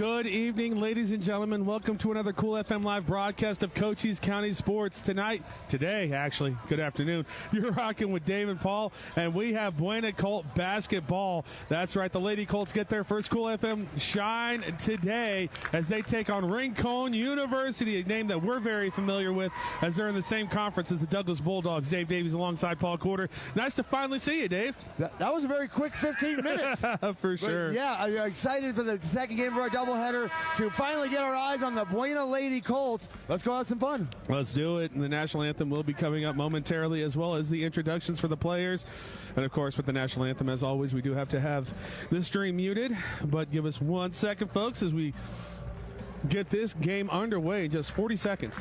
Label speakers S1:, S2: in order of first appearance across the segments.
S1: Good evening, ladies and gentlemen. Welcome to another Cool FM Live broadcast of Cochise County Sports. Today, good afternoon, you're rocking with Dave and Paul, and we have Buena Colt basketball. That's right, the Lady Colts get their first Cool FM shine today as they take on Rincon University, a name that we're very familiar with as they're in the same conference as the Douglas Bulldogs. Dave Davies alongside Paul Quarter. Nice to finally see you, Dave.
S2: That was a very quick 15 minutes.
S1: For sure.
S2: But yeah, I'm excited for the second game of our doubleheader to finally get our eyes on the Buena Lady Colts. Let's go have some fun.
S1: Let's do it. And the national anthem will be coming up momentarily, as well as the introductions for the players. And, of course, with the national anthem, as always, we do have to have the stream muted. But give us 1 second, folks, as we get this game underway in just 40 seconds.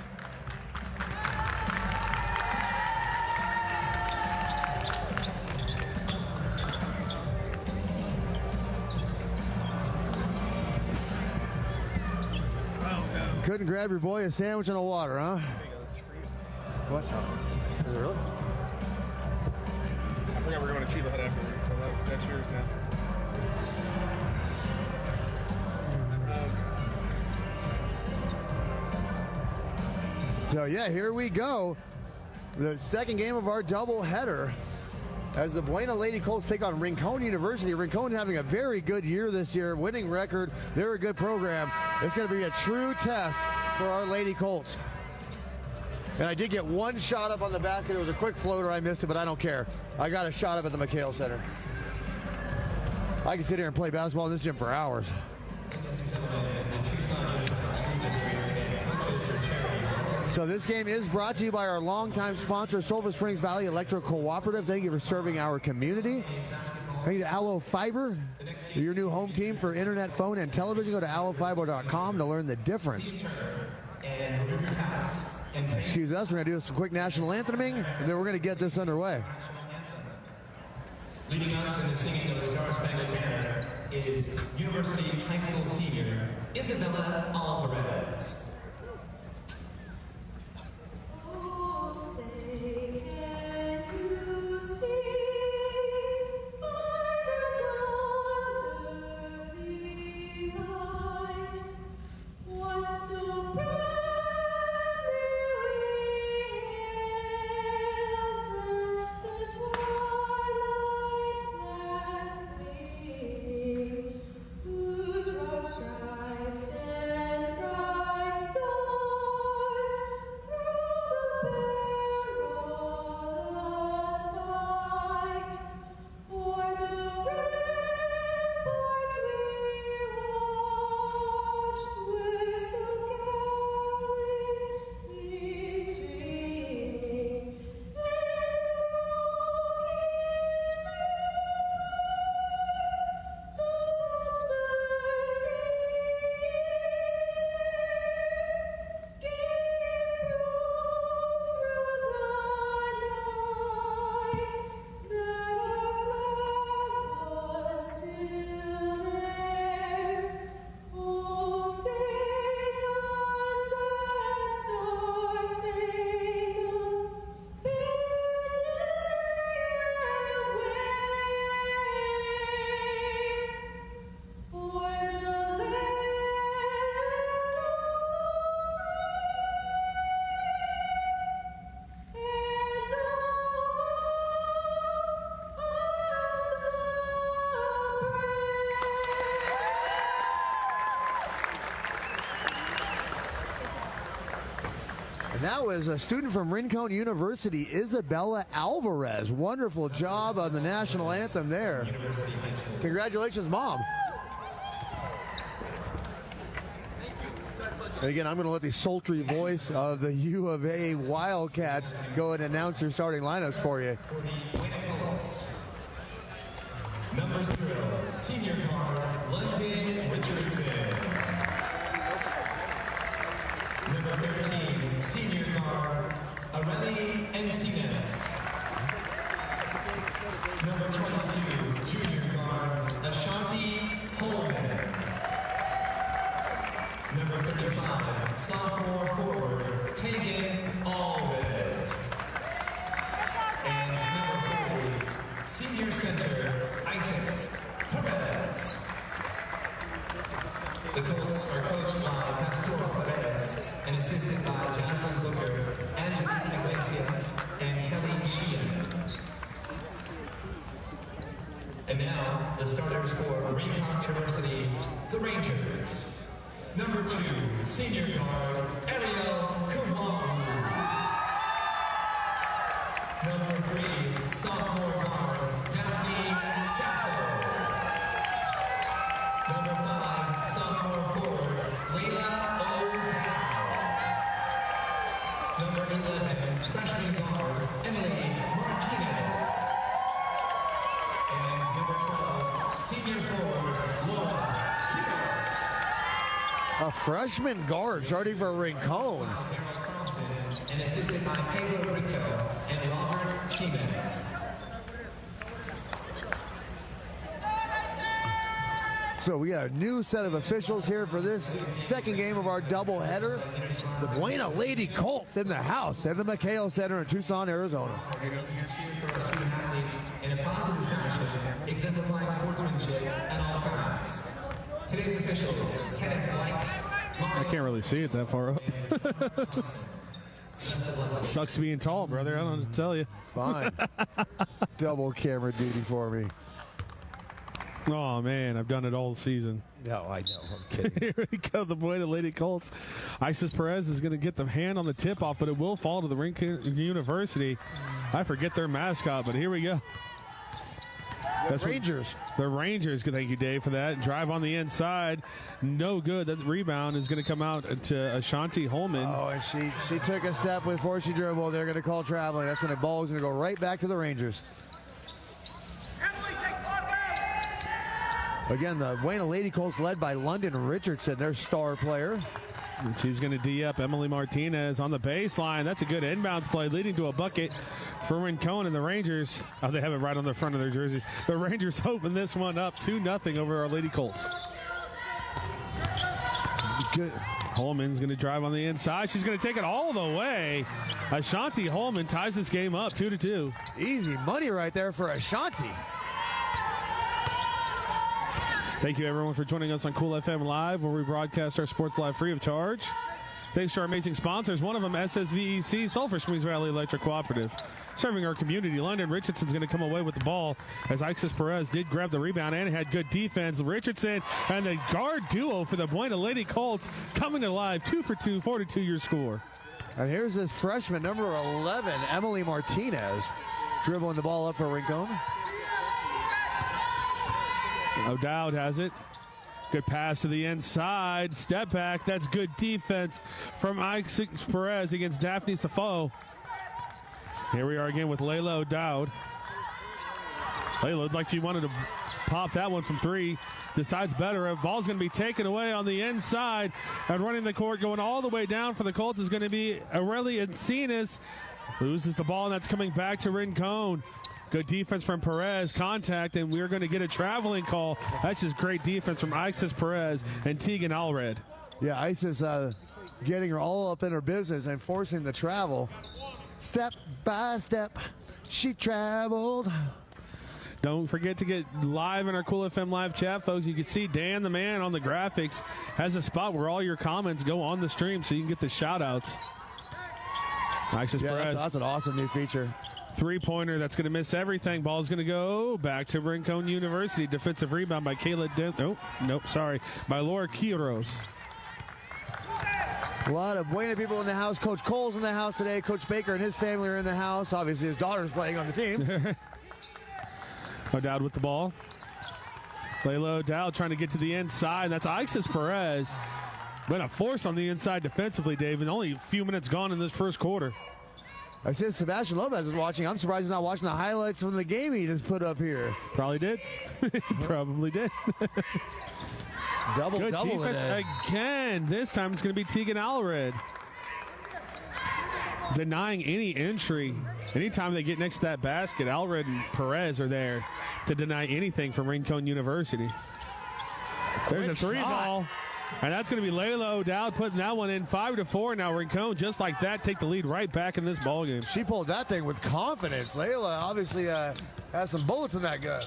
S2: Couldn't grab your boy a sandwich in the water, huh? What? Is it really?
S1: I forgot we're going to Chile Hut afterwards, so that's yours now.
S2: So, yeah, here we go. The second game of our doubleheader as the Buena Lady Colts take on Rincon University. Rincon having a very good year this year, winning record. They're a good program. It's going to be a true test for our Lady Colts. And I did get one shot up on the basket. It was a quick floater. I missed it, but I don't care. I got a shot up at the McHale Center. I can sit here and play basketball in this gym for hours. So this game is brought to you by our longtime sponsor, Silver Springs Valley Electric Cooperative. Thank you for serving our community. Thank you to Allo Fiber, your new home team for internet, phone, and television. Go to allofiber.com to learn the difference. Excuse us, we're going to do some quick national antheming, and then we're going to get this underway.
S3: Leading us in the singing of the Star Spangled Banner is University High School senior Isabella Alvarez.
S2: That was a student from Rincon University, Isabella Alvarez. Wonderful job on the national anthem there. Congratulations, Mom. And again, I'm going to let the sultry voice of the U of A Wildcats go and announce their starting lineups for you.
S3: Number 0, senior guard, London Richardson. Number 13, senior guard, Areli Encinas. Number 22, junior guard, Ashanti Holman. Number 35, sophomore forward, Tegan Allred. And number 40, senior center, Isis Perez. The Colts assisted by Jocelyn Booker, Angelique Iglesias, and Kelly Sheehan. And now, the starters for Rincon University, the Rangers. Number 2, senior guard, Ariel Kumar. Number 3, sophomore guard, Daphne Sappho. Number 5, sophomore forward, Layla O'Dowd. Number 11, freshman guard, Emily Martinez. And number 12, senior forward, Laura Quiros.
S2: A freshman guard starting for Rincon.
S3: Daryl Carlson, and assisted by Pedro Brito and Robert Seaman.
S2: So we got a new set of officials here for this second game of our doubleheader. The Buena Lady Colts in the house at the McHale Center in Tucson, Arizona.
S3: We're going to cheer for our student athletes in a positive fashion, exemplifying sportsmanship at all times. Today's officials, Kenneth Light.
S1: I can't really see it that far up. Sucks being tall, brother. I don't know what to tell you.
S2: Fine. Double camera duty for me.
S1: Oh, man, I've done it all season.
S2: No, I know. I'm kidding.
S1: Here we go, the Buena Lady Colts. Isis Perez is going to get the hand on the tip-off, but it will fall to the Rincon University. I forget their mascot, but here we go.
S2: That's Rangers.
S1: The Rangers, thank you, Dave, for that. Drive on the inside. No good. That rebound is going to come out to Ashanti Holman.
S2: Oh, and she took a step before she dribbled. They're going to call traveling. That's when the ball is going to go right back to the Rangers. Again, the Buena Lady Colts led by London Richardson, their star player.
S1: And she's going to D up Emily Martinez on the baseline. That's a good inbounds play, leading to a bucket for Rincon and the Rangers. Oh, they have it right on the front of their jerseys. The Rangers open this one up 2-0 over our Lady Colts.
S2: Good.
S1: Holman's going to drive on the inside. She's going to take it all the way. Ashanti Holman ties this game up 2-2.
S2: Easy money right there for Ashanti.
S1: Thank you, everyone, for joining us on Cool FM Live, where we broadcast our sports live free of charge. Thanks to our amazing sponsors, one of them SSVEC, Sulphur Springs Valley Electric Cooperative. Serving our community, London Richardson's going to come away with the ball as Isis Perez did grab the rebound and had good defense. Richardson and the guard duo for the Buena Lady Colts coming to life, 2 for 2, 4-2 your score.
S2: And here's this freshman, number 11, Emily Martinez, dribbling the ball up for Rincon.
S1: O'Dowd has it. Good pass to the inside. Step back. That's good defense from Isis Perez against Daphne Sappho. Here we are again with Layla O'Dowd. Layla looked like she wanted to pop that one from 3. Decides better. Ball's going to be taken away on the inside. And running the court, going all the way down for the Colts, is going to be Aurelia Encinas. Loses the ball, and that's coming back to Rincon. Good defense from Perez, contact, and we're going to get a traveling call. That's just great defense from Isis Perez and Tegan Allred.
S2: Yeah, Isis getting her all up in her business and forcing the travel. Step by step, she traveled.
S1: Don't forget to get live in our Cool FM Live chat, folks. You can see Dan the man on the graphics has a spot where all your comments go on the stream so you can get the shout-outs. Isis Perez.
S2: That's an awesome new feature.
S1: Three-pointer that's going to miss everything. Ball's going to go back to Rincon University. Defensive rebound by by Laura Quiros.
S2: A lot of Buena people in the house. Coach Cole's in the house today. Coach Baker and his family are in the house. Obviously, his daughter's playing on the team.
S1: O'Dowd with the ball. Layla O'Dowd trying to get to the inside. That's Isis Perez. Been a force on the inside defensively, Dave, and only a few minutes gone in this first quarter.
S2: I said Sebastian Lopez is watching. I'm surprised he's not watching the highlights from the game he just put up here.
S1: Probably did. Probably did.
S2: Double
S1: Good defense
S2: today.
S1: again. This time it's going to be Tegan Allred. Denying any entry. Anytime they get next to that basket, Allred and Perez are there to deny anything from Rincon University. There's a three ball. And that's going to be Layla O'Dowd putting that one in. 5-4 now. Rincon, just like that, take the lead right back in this ballgame.
S2: She pulled that thing with confidence. Layla obviously has some bullets in that gun.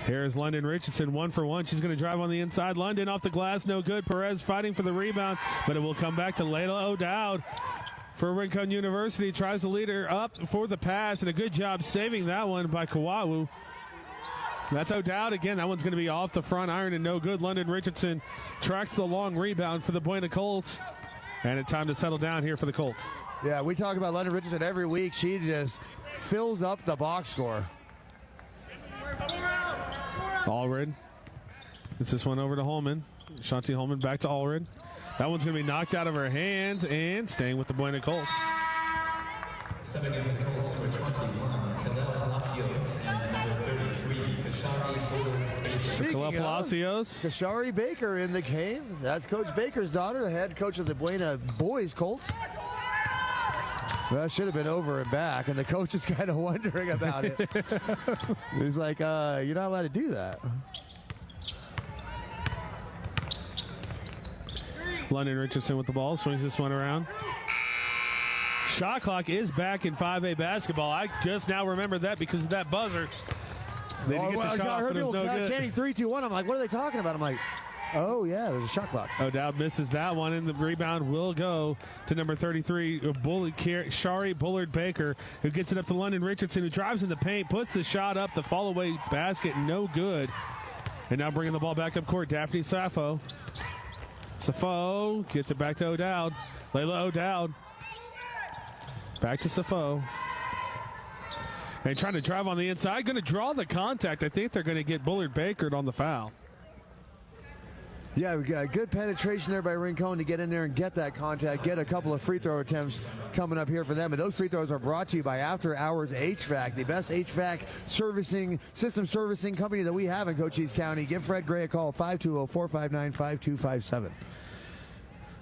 S1: Here's London Richardson, 1 for 1. She's going to drive on the inside. London off the glass, no good. Perez fighting for the rebound, but it will come back to Layla O'Dowd for Rincon University. Tries to lead her up for the pass, and a good job saving that one by Kawawu. That's O'Dowd again. That one's going to be off the front iron and no good. London Richardson tracks the long rebound for the Buena Colts, and it's time to settle down here for the Colts.
S2: Yeah, we talk about London Richardson every week. She just fills up the box score.
S1: Allred. It's this one over to Holman. Shanti Holman back to Allred. That one's going to be knocked out of her hands and staying with the Buena Colts.
S3: Seven of the Colts, number 21, Kalel Palacios, and number 33, Kashari Baker.
S1: Kalel Palacios.
S2: Kashari Baker in the game. That's Coach Baker's daughter, the head coach of the Buena boys Colts. Well, that should have been over and back, and the coach is kind of wondering about it. He's like, you're not allowed to do that.
S1: London Richardson with the ball, swings this one around. Shot clock is back in 5A basketball. I just now remembered that because of that buzzer. They didn't get the shot,
S2: I heard
S1: but it was
S2: people
S1: no good.
S2: chanting 3, 2, 1. I'm like, what are they talking about? I'm like, oh, yeah, there's a shot clock.
S1: O'Dowd misses that one, and the rebound will go to number 33, Shari Bullard Baker, who gets it up to London Richardson, who drives in the paint, puts the shot up, the fall-away basket, no good. And now bringing the ball back up court, Daphne Sappho. Sappho gets it back to O'Dowd. Layla O'Dowd. Back to Sappho. And trying to drive on the inside. Going to draw the contact. I think they're going to get Bullard Baker on the foul.
S2: Yeah, we got good penetration there by Rincon to get in there and get that contact, get a couple of free throw attempts coming up here for them. And those free throws are brought to you by After Hours HVAC, the best HVAC system servicing company that we have in Cochise County. Give Fred Gray a call, 520-459-5257.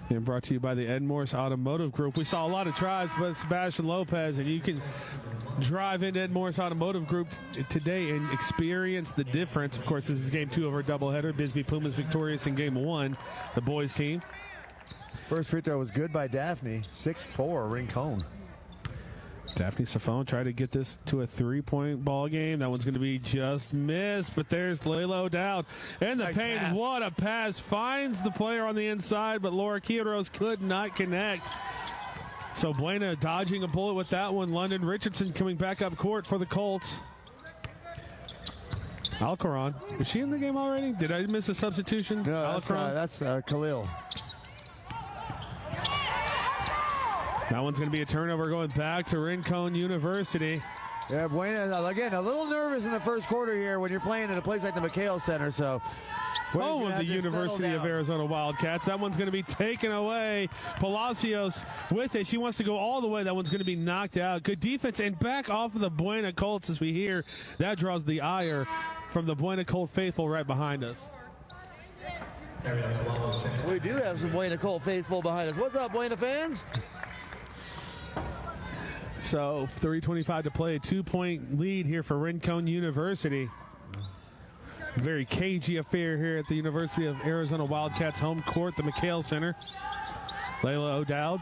S1: And brought to you by the Ed Morse Automotive Group. We saw a lot of tries, but Sebastian Lopez, and you can drive into Ed Morse Automotive Group today and experience the difference. Of course, this is game 2 of our doubleheader. Bisbee Pumas victorious in game 1, the boys team.
S2: First free throw was good by Daphne, 6-4, Rincon.
S1: Daphne Saffone tried to get this to a 3-point ball game. That one's going to be just missed, but there's Layla O'Dowd in the paint.
S2: Pass.
S1: What a pass. Finds the player on the inside, but Laura Quiros could not connect. So Buena dodging a bullet with that one. London Richardson coming back up court for the Colts. Alcaron. Was she in the game already? Did I miss a substitution?
S2: No, that's Khalil.
S1: That one's going to be a turnover going back to Rincon University.
S2: Yeah, Buena, again, a little nervous in the first quarter here when you're playing in a place like the McHale Center. So,
S1: home of the University of Arizona Wildcats. That one's going to be taken away. Palacios with it. She wants to go all the way. That one's going to be knocked out. Good defense and back off of the Buena Colts as we hear. That draws the ire from the Buena Colt faithful right behind us.
S2: We do have some Buena Colt faithful behind us. What's up, Buena fans?
S1: So 3:25 to play, a 2-point lead here for Rincon University. Very cagey affair here at the University of Arizona Wildcats home court, the McHale Center. Layla O'Dowd.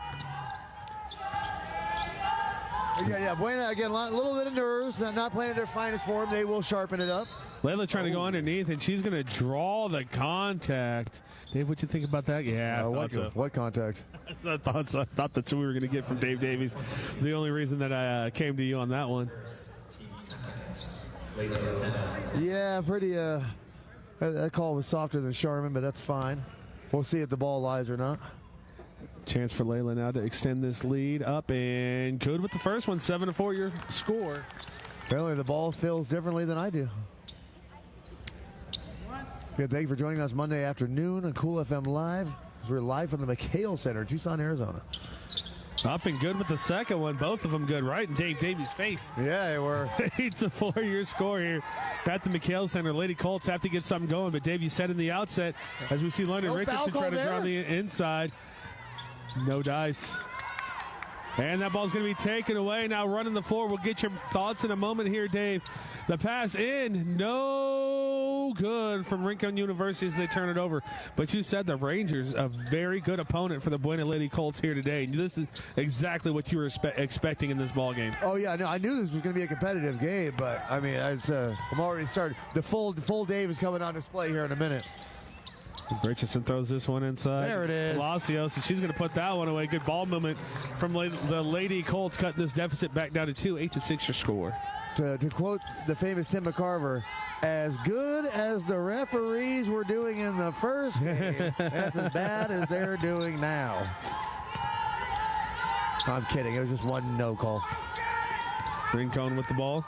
S2: Yeah, Buena, again, a little bit of nerves, not playing their finest form. They will sharpen it up.
S1: Layla trying to go underneath, and she's going to draw the contact. Dave, what you think about that? Yeah, I thought so.
S2: What contact?
S1: I thought so. I thought that's what we were going to get from Dave Davies. The only reason that I came to you on that one.
S2: Yeah, pretty. That call was softer than Sharman, but that's fine. We'll see if the ball lies or not.
S1: Chance for Layla now to extend this lead up, and good with the first one. 7-4 your score.
S2: Apparently the ball feels differently than I do. Good, thank you for joining us Monday afternoon on Cool FM Live. We're live from the McHale Center, Tucson, Arizona.
S1: Up and good with the second one. Both of them good, right in Dave Davies' face.
S2: Yeah, they were.
S1: 8-4 your score here at the McHale Center. Lady Colts have to get something going, but Dave, you said in the outset, as we see London Richardson try to draw the inside. No dice. And that ball's going to be taken away. Now running the floor. We'll get your thoughts in a moment here, Dave. The pass in. No no good from Rincon University as they turn it over. But you said the Rangers, a very good opponent for the Buena Lady Colts here today. This is exactly what you were expecting in this ball game.
S2: Oh, yeah, no, I knew this was going to be a competitive game, but, I mean, I'm already started. The full Dave is coming on display here in a minute.
S1: Richardson throws this one inside.
S2: There it is.
S1: Palacios, and she's going to put that one away. Good ball movement from the Lady Colts, cutting this deficit back down to 2, 8-6 your score.
S2: To quote the famous Tim McCarver, as good as the referees were doing in the first game, that's as bad as they're doing now. I'm kidding. It was just one no call.
S1: Rincon with the ball.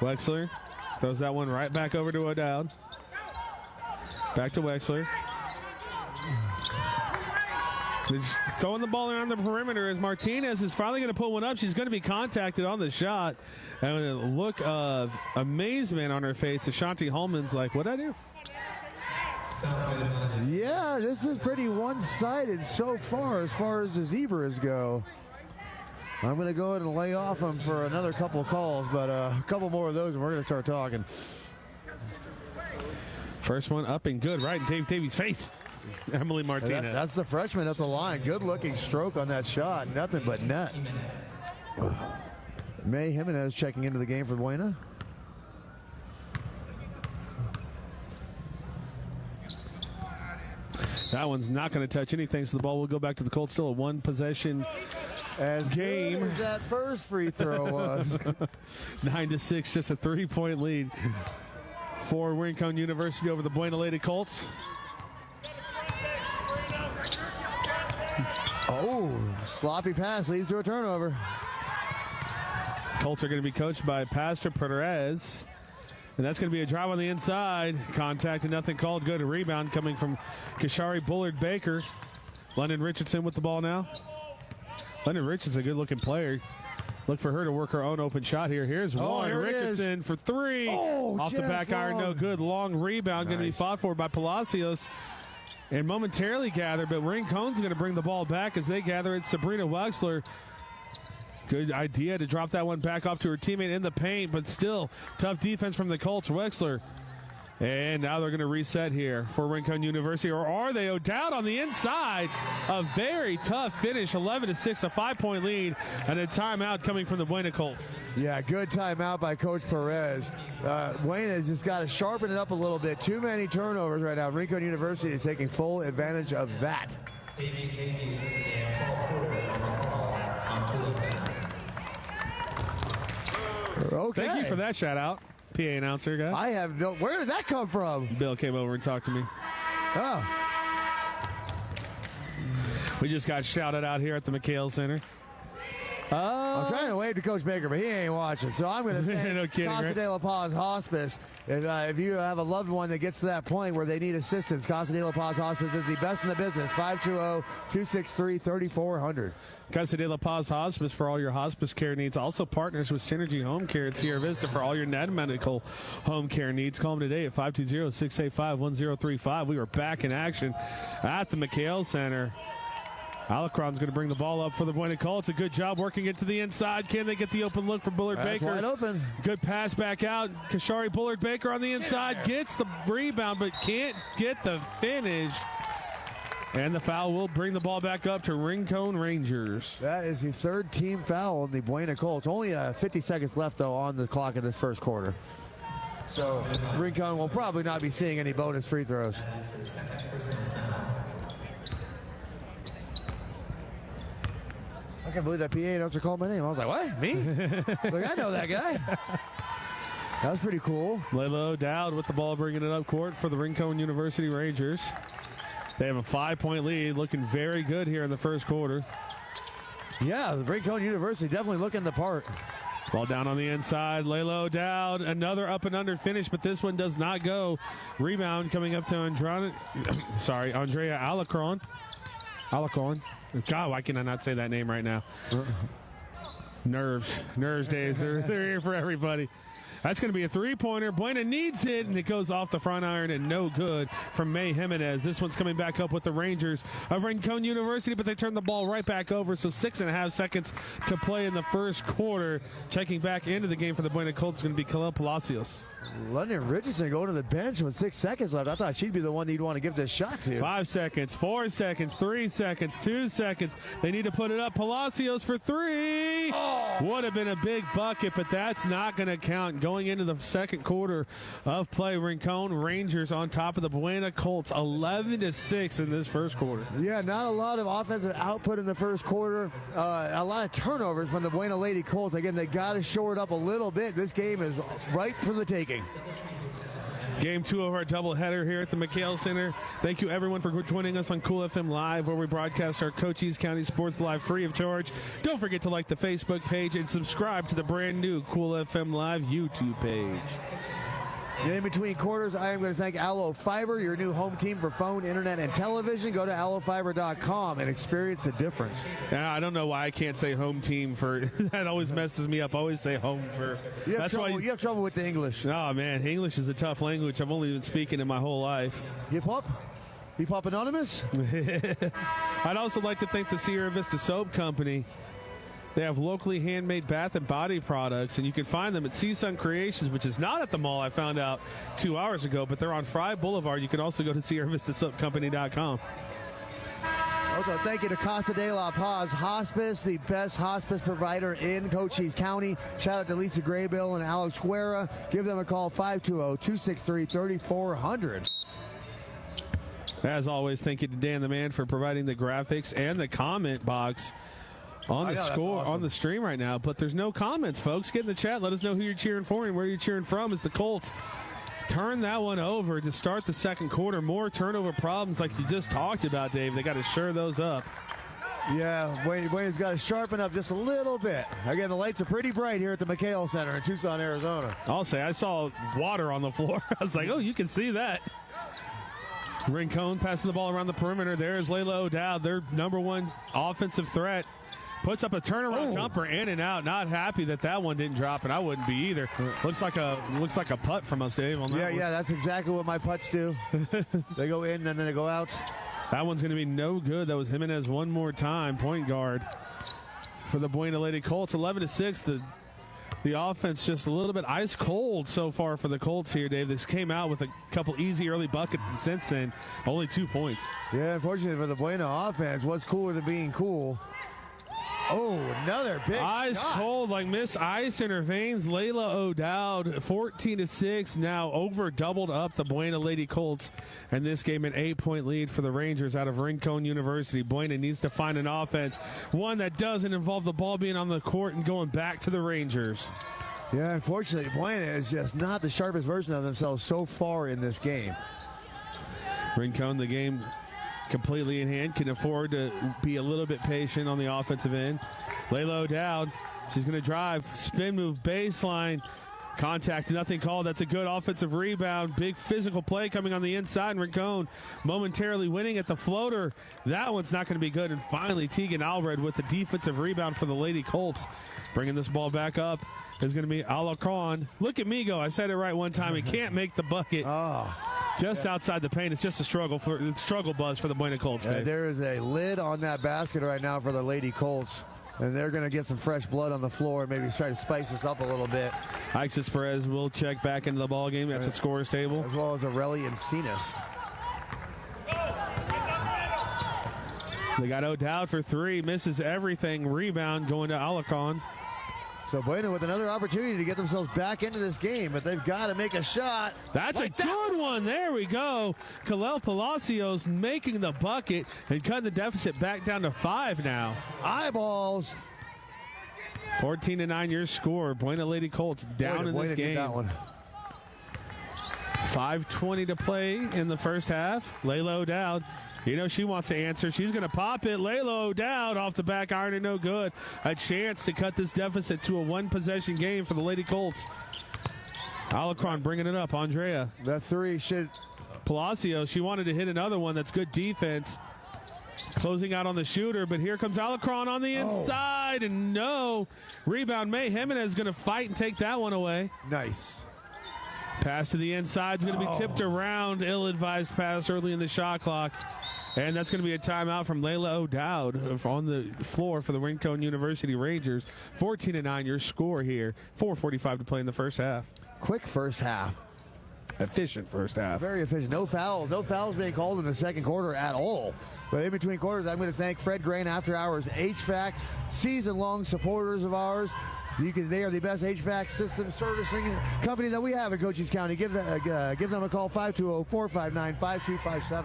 S1: Wexler throws that one right back over to O'Dowd. Back to Wexler. He's throwing the ball around the perimeter as Martinez is finally going to put one up. She's going to be contacted on the shot. And with a look of amazement on her face, Ashanti Holman's like, what'd I do?
S2: Yeah, this is pretty one-sided so far as the Zebras go. I'm going to go ahead and lay off them for another couple calls, but a couple more of those and we're going to start talking.
S1: First one up and good, right in Dave Davies' face. Emily Martinez.
S2: That's the freshman at the line. Good-looking stroke on that shot. Nothing but net. May Jimenez checking into the game for Buena.
S1: That one's not going to touch anything, so the ball will go back to the Colts. Still a one-possession game.
S2: Good as that first free throw was.
S1: 9-6, just a 3-point lead for Rincon University over the Buena Lady Colts.
S2: Oh, sloppy pass leads to a turnover.
S1: Colts are going to be coached by Pastor Perez. And that's going to be a drive on the inside. Contact and nothing called. Good rebound coming from Kashari Bullard-Baker. London Richardson with the ball now. London Richardson's a good-looking player. Look for her to work her own open shot here. Here's one.
S2: Here
S1: Richardson for three.
S2: Oh,
S1: off the back iron, no good. Long rebound going to be fought for by Palacios. And momentarily gathered, but Rincon's going to bring the ball back as they gather it. Sabrina Wexler. Good idea to drop that one back off to her teammate in the paint, but still tough defense from the Colts. Wexler. And now they're going to reset here for Rincon University. Or are they? O'Dowd on the inside. A very tough finish. 11-6, a 5-point lead. And a timeout coming from the Buena Colts.
S2: Yeah, good timeout by Coach Perez. Buena's just got to sharpen it up a little bit. Too many turnovers right now. Rincon University is taking full advantage of that.
S3: David Davies and Paul Porter on the call on
S2: Okay.
S1: Thank you for that shout out, PA announcer guy.
S2: I have no. Where did that come from?
S1: Bill came over and talked to me.
S2: Oh.
S1: We just got shouted out here at the McHale Center.
S2: I'm trying to wave to Coach Baker, but he ain't watching. So I'm going to thank
S1: No kidding,
S2: Casa
S1: right?
S2: de la Paz Hospice. If you have a loved one that gets to that point where they need assistance, Casa de la Paz Hospice is the best in the business. 520-263-3400.
S1: Casa de la Paz Hospice for all your hospice care needs. Also partners with Synergy Home Care at Sierra Vista for all your medical home care needs. Call them today at 520-685-1035. We are back in action at the McHale Center. Alacron's going to bring the ball up for the Buena Colts. A good job working it to the inside. Can they get the open look for Bullard-Baker?
S2: Wide open.
S1: Good pass back out. Kashari Bullard-Baker on the inside. Gets the rebound, but can't get the finish. And the foul will bring the ball back up to Rincon Rangers.
S2: That is the third team foul on the Buena Colts. Only 50 seconds left, though, on the clock in this first quarter. So Rincon will probably not be seeing any bonus free throws. I can't believe that PA announcer called my name. I was like, what? Me? Like, I know that guy. That was pretty cool.
S1: Layla O'Dowd with the ball, bringing it up court for the Rincon University Rangers. They have a 5-point lead, looking very good here in the first quarter.
S2: Yeah, the Rincon University definitely looking the part.
S1: Ball down on the inside. Layla O'Dowd, another up and under finish, but this one does not go. Rebound coming up to Andrea Alacron. God, why can I not say that name right now? Nerves days. They're here for everybody. That's going to be a three-pointer. Buena needs it, and it goes off the front iron and no good from May Jimenez. This one's coming back up with the Rangers of Rincon University, but they turn the ball right back over, so 6.5 seconds to play in the first quarter. Checking back into the game for the Buena Colts is going to be Khalil Palacios.
S2: London Richardson going to the bench with 6 seconds left. I thought she'd be the one that you'd want to give this shot to.
S1: 5 seconds, 4 seconds, 3 seconds, 2 seconds. They need to put it up. Palacios for 3. Would have been a big bucket, but that's not going to count. Going into the second quarter of play, Rincon Rangers on top of the Buena Colts, 11-6 in this first quarter.
S2: Yeah, not a lot of offensive output in the first quarter. A lot of turnovers from the Buena Lady Colts. Again, they got to shore it up a little bit. This game is right for the taking.
S1: Game 2 of our doubleheader here at the McHale Center. Thank you, everyone, for joining us on Cool FM Live, where we broadcast our Cochise County sports live free of charge. Don't forget to like the Facebook page and subscribe to the brand new Cool FM Live YouTube page.
S2: In between quarters, I am going to thank Allo Fiber, your new home team for phone, internet, and television. Go to allofiber.com and experience the difference.
S1: I don't know why I can't say home team for that. Always messes me up. I always say home for.
S2: You have trouble with the English.
S1: Oh man, English is a tough language. I've only been speaking it my whole life.
S2: Hip hop? Hip Hop Anonymous?
S1: I'd also like to thank the Sierra Vista Soap Company. They have locally handmade bath and body products, and you can find them at Seasun Creations, which is not at the mall. I found out 2 hours ago, but they're on Fry Boulevard. You can also go to SierraVistaSoapCompany.com.
S2: Also, thank you to Casa de la Paz Hospice, the best hospice provider in Cochise County. Shout out to Lisa Graybill and Alex Guerra. Give them a call, 520-263-3400.
S1: As always, thank you to Dan the Man for providing the graphics and the comment box on the score, awesome, on the stream right now. But there's no comments, folks. Get in the chat. Let us know who you're cheering for and where you're cheering from as the Colts turn that one over to start the second quarter. More turnover problems like you just talked about, Dave. They got to shore those up.
S2: Yeah, Wayne's got to sharpen up just a little bit. Again, the lights are pretty bright here at the McHale Center in Tucson, Arizona.
S1: I'll say I saw water on the floor. I was like, oh, you can see that. Rincon passing the ball around the perimeter. There's Layla O'Dowd, their number one offensive threat. Puts up a turnaround jumper in and out. Not happy that one didn't drop, and I wouldn't be either. Looks like a putt from us, Dave. On that one.
S2: Yeah, that's exactly what my putts do. They go in and then they go out.
S1: That one's going to be no good. That was Jimenez one more time, point guard for the Buena Lady Colts. 11-6. The offense just a little bit ice cold so far for the Colts here, Dave. This came out with a couple easy early buckets, and since then, only 2 points.
S2: Yeah, unfortunately for the Buena offense, what's cooler than being cool? Oh, another big
S1: ice
S2: shot.
S1: Cold like Miss Ice in her veins. Layla O'Dowd, 14-6, now over doubled up the Buena Lady Colts. And this game an 8-point lead for the Rangers out of Rincon University. Buena needs to find an offense, one that doesn't involve the ball being on the court and going back to the Rangers.
S2: Yeah, unfortunately, Buena is just not the sharpest version of themselves so far in this game.
S1: Rincon, the game completely in hand, can afford to be a little bit patient on the offensive end. Layla O'Dowd, she's going to drive, spin move, baseline, contact, nothing called. That's a good offensive rebound. Big physical play coming on the inside. Rincon momentarily winning at the floater. That one's not going to be good. And finally, Tegan Alred with the defensive rebound for the Lady Colts. Bringing this ball back up is going to be Alarcon. Look at me go. I said it right one time. He can't make the bucket. Just outside the paint. It's just a struggle buzz for the Buena Colts.
S2: There is a lid on that basket right now for the Lady Colts, and they're going to get some fresh blood on the floor, maybe try to spice this up a little bit.
S1: Ixis Perez will check back into the ball game at the scorer's table,
S2: as well as Arelli and Cenas.
S1: They got O'Dowd for 3, misses everything. Rebound going to Alarcon.
S2: So Buena with another opportunity to get themselves back into this game, but they've got to make a shot.
S1: That's like a good one. There we go. Kalel Palacios making the bucket and cutting the deficit back down to 5 now.
S2: Eyeballs.
S1: 14-9 your score. Buena Lady Colts down in this game.
S2: That one.
S1: 5:20 to play in the first half. Layla O'Dowd, you know she wants to answer. She's going to pop it. Layla O'Dowd off the back iron and no good. A chance to cut this deficit to a one-possession game for the Lady Colts. Alarcon bringing it up. Andrea.
S2: That 3 should.
S1: Palacios, she wanted to hit another one. That's good defense. Closing out on the shooter, but here comes Alarcon on the inside, and no. Rebound, May Jimenez is going to fight and take that one away.
S2: Nice.
S1: Pass to the inside is going to be tipped around. Ill-advised pass early in the shot clock. And that's going to be a timeout from Layla O'Dowd on the floor for the Rincon University Rangers. 14-9 your score here. 4:45 to play in the first half.
S2: Quick first half.
S1: Efficient first half.
S2: Very efficient. No fouls being called in the second quarter at all. But in between quarters, I'm going to thank Fred Grain After Hours HVAC, season-long supporters of ours. They are the best HVAC system servicing company that we have in Cochise County. Give them a call, 520-459-5257.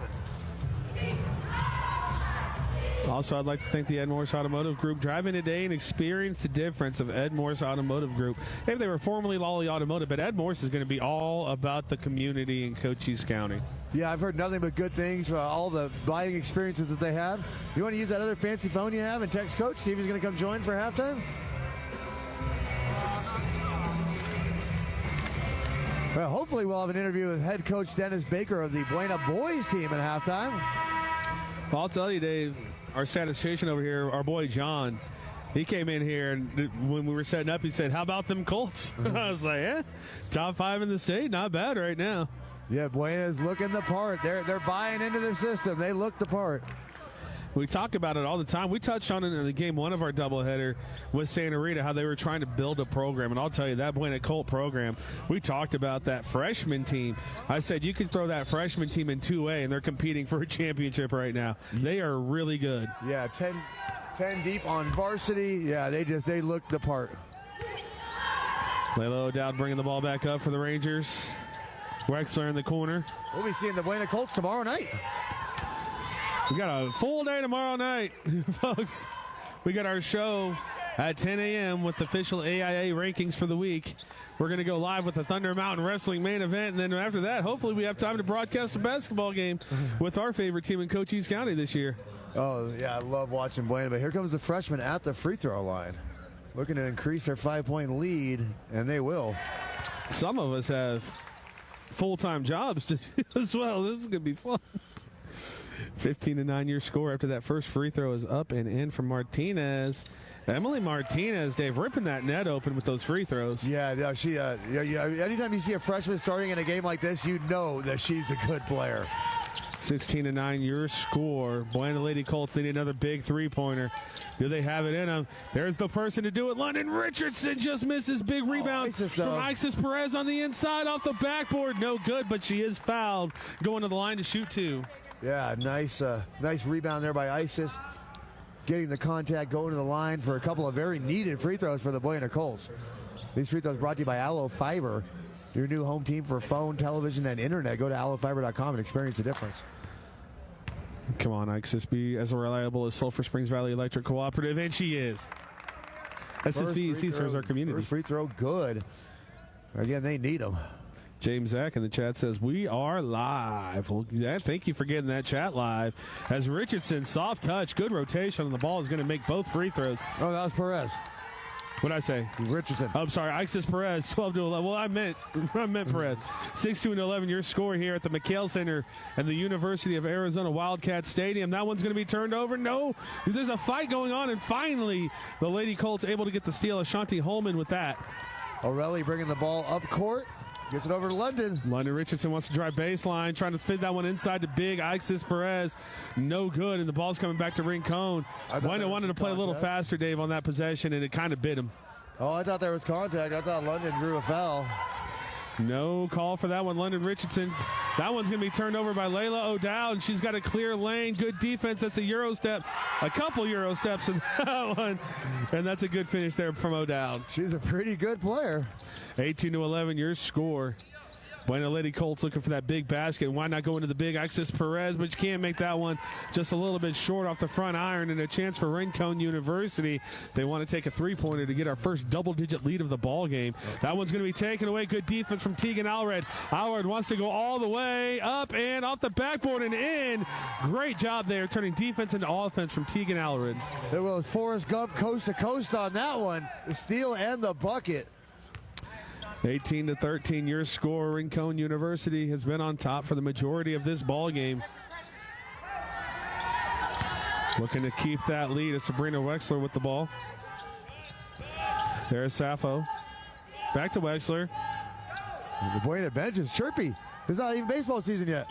S1: Also, I'd like to thank the Ed Morse Automotive Group. Drive in today and experience the difference of Ed Morse Automotive Group. Maybe they were formerly Lawely Automotive, but Ed Morse is going to be all about the community in Cochise County.
S2: Yeah, I've heard nothing but good things, all the buying experiences that they have. You want to use that other fancy phone you have and text Coach, see if he's going to come join for halftime? Well, hopefully we'll have an interview with head coach Dennis Baker of the Buena boys team at halftime.
S1: Well, I'll tell you, Dave, our statistician over here, our boy John, he came in here, and when we were setting up, he said, how about them Colts? I was like, top 5 in the state, not bad right now.
S2: Yeah, Buena's looking the part. They're buying into the system. They look the part.
S1: We talk about it all the time. We touched on it in the game one of our doubleheader with Santa Rita, how they were trying to build a program. And I'll tell you, that Buena Colt program, we talked about that freshman team. I said you could throw that freshman team in 2A, and they're competing for a championship right now. They are really good.
S2: Yeah, 10 deep on varsity. Yeah, they look the part.
S1: Layla O'Dowd bringing the ball back up for the Rangers. Wexler in the corner.
S2: We'll be seeing the Buena Colts tomorrow night.
S1: We got a full day tomorrow night, folks. We got our show at 10 a.m. with the official AIA rankings for the week. We're going to go live with the Thunder Mountain Wrestling main event, and then after that, hopefully we have time to broadcast a basketball game with our favorite team in Cochise County this year.
S2: Oh, yeah, I love watching Buena, but here comes the freshman at the free throw line. Looking to increase their 5-point lead, and they will.
S1: Some of us have full-time jobs to do as well. This is going to be fun. 15-9 your score after that first free throw is up and in from Martinez. Emily Martinez, Dave, ripping that net open with those free throws.
S2: Yeah, she. Anytime you see a freshman starting in a game like this, you know that she's a good player.
S1: 16-9 your score. Buena Lady Colts need another big three-pointer. Do they have it in them? There's the person to do it. London Richardson just misses. Big rebound from Isis Perez on the inside off the backboard. No good, but she is fouled. Going to the line to shoot two.
S2: Yeah, nice rebound there by Isis. Getting the contact, going to the line for a couple of very needed free throws for the Buena Colts. These free throws brought to you by Allo Fiber, your new home team for phone, television, and internet. Go to allofiber.com and experience the difference.
S1: Come on, Isis, be as reliable as Sulphur Springs Valley Electric Cooperative, and she is. SSVEC serves our community.
S2: First free throw, good. Again, they need them.
S1: James Zach in the chat says, we are live. Well, yeah, thank you for getting that chat live. As Richardson, soft touch, good rotation on the ball, is going to make both free throws.
S2: Oh, that was Perez.
S1: What'd I say?
S2: Richardson.
S1: I'm sorry, Isis Perez, 12-11. Well, I meant Perez. 16-11, your score here at the McHale Center and the University of Arizona Wildcat Stadium. That one's going to be turned over. No, there's a fight going on, and finally the Lady Colts able to get the steal. Ashanti Holman with that.
S2: O'Reilly bringing the ball up court. Gets it over to London.
S1: London Richardson wants to drive baseline, trying to fit that one inside to big Isis Perez. No good, and the ball's coming back to Rincon. Buena wanted to play a little faster, Dave, on that possession, and it kind of bit him.
S2: Oh, I thought there was contact. I thought London drew a foul.
S1: No call for that one, London Richardson. That one's going to be turned over by Layla O'Dowd, and she's got a clear lane. Good defense. That's a Euro step. A couple Euro steps in that one, and that's a good finish there from O'Dowd.
S2: She's a pretty good player.
S1: 18-11, your score. Buena Lady Colts looking for that big basket. Why not go into the big Isis Perez, but you can't make that one just a little bit short off the front iron, and a chance for Rincon University. They want to take a three-pointer to get our first double-digit lead of the ball game. That one's going to be taken away. Good defense from Tegan Allred. Allred wants to go all the way up and off the backboard and in. Great job there, turning defense into offense from Tegan Allred.
S2: There was Forrest Gump coast to coast on that one. The steal and the bucket.
S1: 18-13, your score. Rincon University has been on top for the majority of this ball game. Looking to keep that lead is Sabrina Wexler with the ball. There's Sappho. Back to Wexler.
S2: The Buena bench is chirpy. It's not even baseball season yet.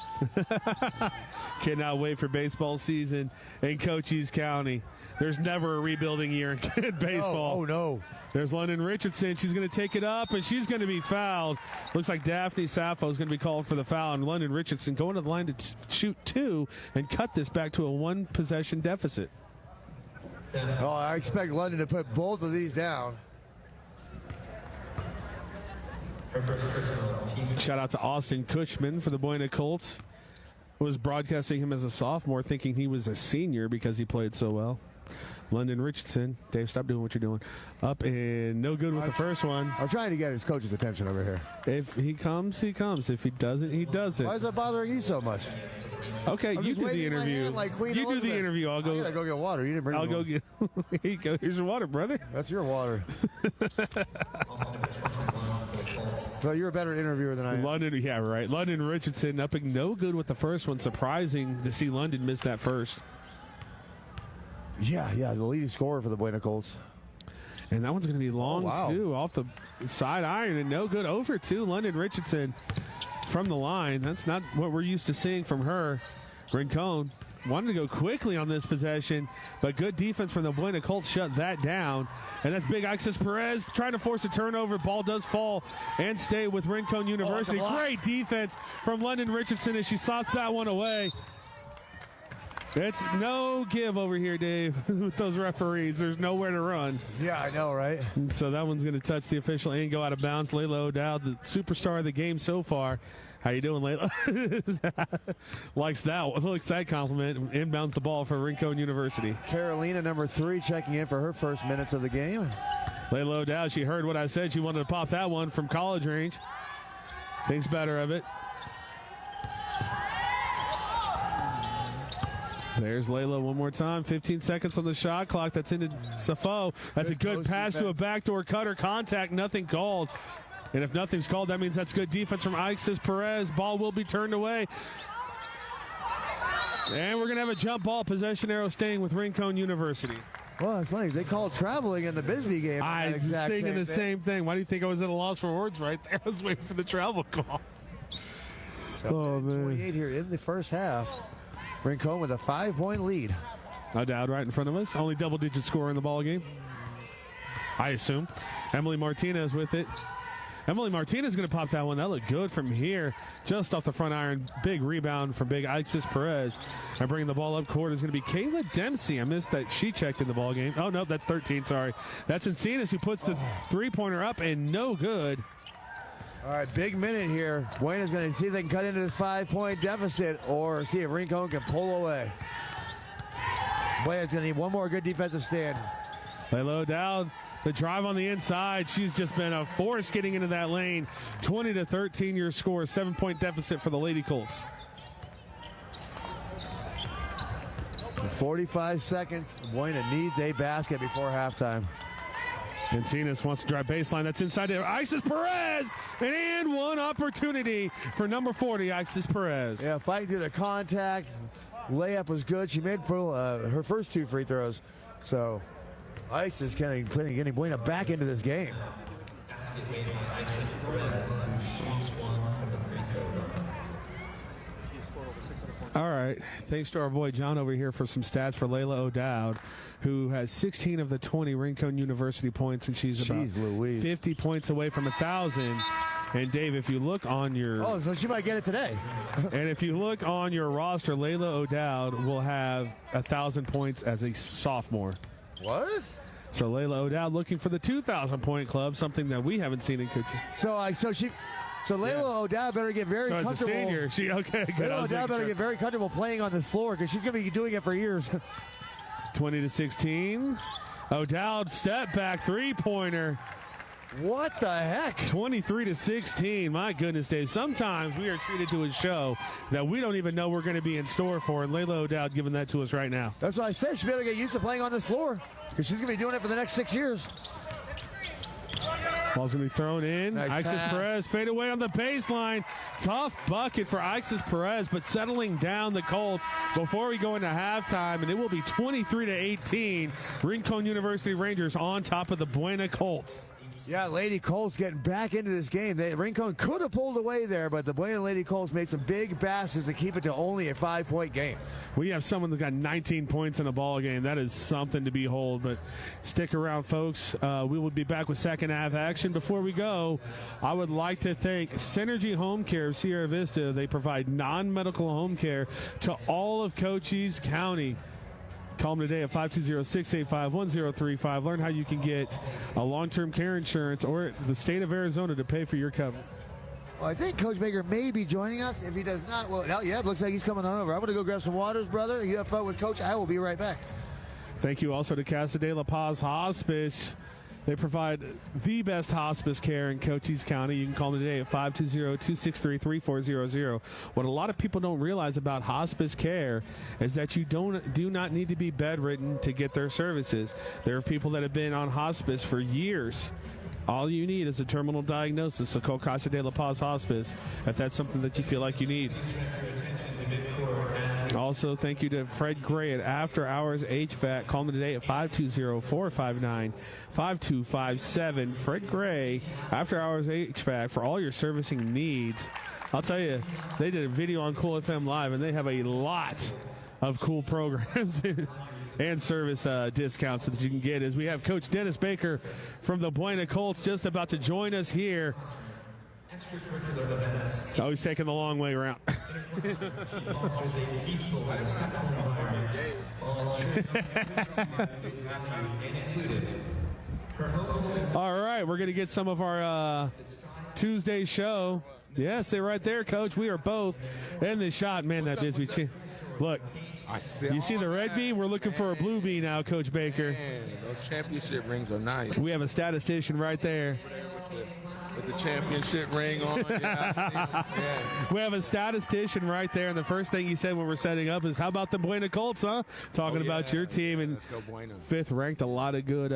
S1: Cannot wait for baseball season in Cochise County. There's never a rebuilding year in baseball.
S2: Oh, no.
S1: There's London Richardson. She's going to take it up, and she's going to be fouled. Looks like Daphne Sappho is going to be called for the foul, and London Richardson going to the line to shoot 2 and cut this back to a 1-possession deficit.
S2: Oh, I expect London to put both of these down.
S3: Her first personal team.
S1: Shout out to Austin Cushman for the Buena Colts. Was broadcasting him as a sophomore, thinking he was a senior because he played so well. London Richardson. Dave, stop doing what you're doing. Up and no good with the first one.
S2: I'm trying to get his coach's attention over here.
S1: If he comes, he comes. If he doesn't, he doesn't.
S2: Why is that bothering you so much?
S1: Okay,
S2: I'm
S1: you
S2: just
S1: do the
S2: waving my
S1: interview.
S2: hand like Queen
S1: You do the
S2: Elizabeth.
S1: interview.
S2: I gotta go get water. You didn't bring
S1: I'll
S2: me
S1: go
S2: one.
S1: get. Here you go. Here's your water, brother.
S2: That's your water. So you're a better interviewer than I am.
S1: London, yeah, right. London Richardson up and no good with the first one. Surprising to see London miss that first.
S2: Yeah, the leading scorer for the Buena Colts.
S1: And that one's going to be long,
S2: wow.
S1: too, off the side iron, and no good. Over 2, London Richardson from the line. That's not what we're used to seeing from her. Rincon wanted to go quickly on this possession, but good defense from the Buena Colts shut that down. And that's big Ixis Perez trying to force a turnover. Ball does fall and stay with Rincon University. Great defense from London Richardson as she slots that one away. It's no give over here, Dave, with those referees. There's nowhere to run.
S2: Yeah, I know, right?
S1: And so that one's going to touch the official and go out of bounds. Layla O'Dowd, the superstar of the game so far. How you doing, Layla? Likes that compliment. Inbounds the ball for Rincon University.
S2: Carolina, number 3, checking in for her first minutes of the game.
S1: Layla O'Dowd, she heard what I said. She wanted to pop that one from college range. Thinks better of it. There's Layla one more time. 15 seconds on the shot clock. That's into Sappho. That's a good pass to a backdoor cutter. Contact, nothing called. And if nothing's called, that means that's good defense from Ixis Perez. Ball will be turned away. And we're going to have a jump ball. Possession arrow staying with Rincon University.
S2: Well, it's funny. They called traveling in the Bisbee game.
S1: I was thinking the same thing. Why do you think I was at a loss for words right there? I was waiting for the travel call.
S2: Oh, man. 28 here in the first half. Rincon with a 5-point lead.
S1: O'Dowd right in front of us. Only double-digit scorer in the ball game, I assume. Emily Martinez with it. Emily Martinez is going to pop that one. That looked good from here. Just off the front iron. Big rebound from big Ixis Perez. And bringing the ball up court is going to be Kayla Dempsey. I missed that she checked in the ball game. Oh, no, that's 13. Sorry. That's Encinas who puts the three-pointer up and no good.
S2: All right, big minute here. Buena's going to see if they can cut into this 5-point deficit or see if Rincon can pull away. Buena's going to need one more good defensive stand.
S1: Layla O'Dowd, the drive on the inside. She's just been a force getting into that lane. 20-13 your score. 7-point deficit for the Lady Colts.
S2: 45 seconds. Buena needs a basket before halftime.
S1: Encinas wants to drive baseline. That's inside there. Ixis Perez! And one opportunity for number 40, Ixis Perez.
S2: Yeah, fighting through the contact. Layup was good. She made her first 2 free throws. So Ixis getting Buena back into this game.
S3: Basket made by Ixis Perez, who shoots one from the free throw line.
S1: All right. Thanks to our boy John over here for some stats for Layla O'Dowd, who has 16 of the 20 Rincon University points, and she's about 50 points away from 1,000. And Dave, if you look on your...
S2: Oh, so she might get it today.
S1: And if you look on your roster, Layla O'Dowd will have 1,000 points as a sophomore.
S2: What?
S1: So Layla O'Dowd looking for the 2,000-point club, something that we haven't seen in Cochise.
S2: So Layla O'Dowd better get very comfortable.
S1: As a senior,
S2: Layla O'Dowd better get very comfortable playing on this floor because she's going to be doing it for years.
S1: 20-16. O'Dowd step back 3-pointer.
S2: What the heck?
S1: 23-16. My goodness, Dave. Sometimes we are treated to a show that we don't even know we're going to be in store for, and Layla O'Dowd giving that to us right now.
S2: That's what I said. She better get used to playing on this floor because she's going to be doing it for the next 6 years.
S1: Ball's going to be thrown in.
S2: Nice
S1: Ixis
S2: pass.
S1: Perez fade away on the baseline. Tough bucket for Ixis Perez, but settling down the Colts before we go into halftime, and it will be 23-18. Rincon University Rangers on top of the Buena Colts.
S2: Yeah, Lady Colts getting back into this game. Rincon could have pulled away there, but the Buena Lady Colts made some big passes to keep it to only a 5-point game.
S1: We have someone that got 19 points in a ball game. That is something to behold. But stick around, folks. We will be back with second half action. Before we go, I would like to thank Synergy Home Care of Sierra Vista. They provide non-medical home care to all of Cochise County. Call them today at 520-685-1035. Learn how you can get a long-term care insurance or the state of Arizona to pay for your cover.
S2: Well, I think Coach Baker may be joining us. If he does not, well, yeah, it looks like he's coming on over. I'm going to go grab some waters, brother. You have fun with Coach. I will be right back.
S1: Thank you also to Casa de la Paz Hospice. They provide the best hospice care in Cochise County. You can call them today at 520-263-3400. What a lot of people don't realize about hospice care is that you do not need to be bedridden to get their services. There are people that have been on hospice for years. All you need is a terminal diagnosis. So call Casa de la Paz Hospice if that's something that you feel like you need. Also, thank you to Fred Gray at After Hours HVAC. Call me today at 520-459-5257. Fred Gray, After Hours HVAC, for all your servicing needs. I'll tell you, they did a video on Cool FM Live, and they have a lot of cool programs and service discounts that you can get. As we have Coach Dennis Baker from the Buena Colts just about to join us here. Oh, he's taking the long way around. All right, we're going to get some of our Tuesday show. Yeah, sit right there, Coach. We are both in the shot. Man, that Bisbee. Look, you see the red bean? We're looking for a blue bean now, Coach Baker.
S4: Man, those championship rings are nice.
S1: We have a statistician right there.
S4: With the championship ring on. Yeah.
S1: We have a statistician right there, and the first thing he said when we're setting up is, how about the Buena Colts, huh? Talking about your team, and fifth ranked. A lot of good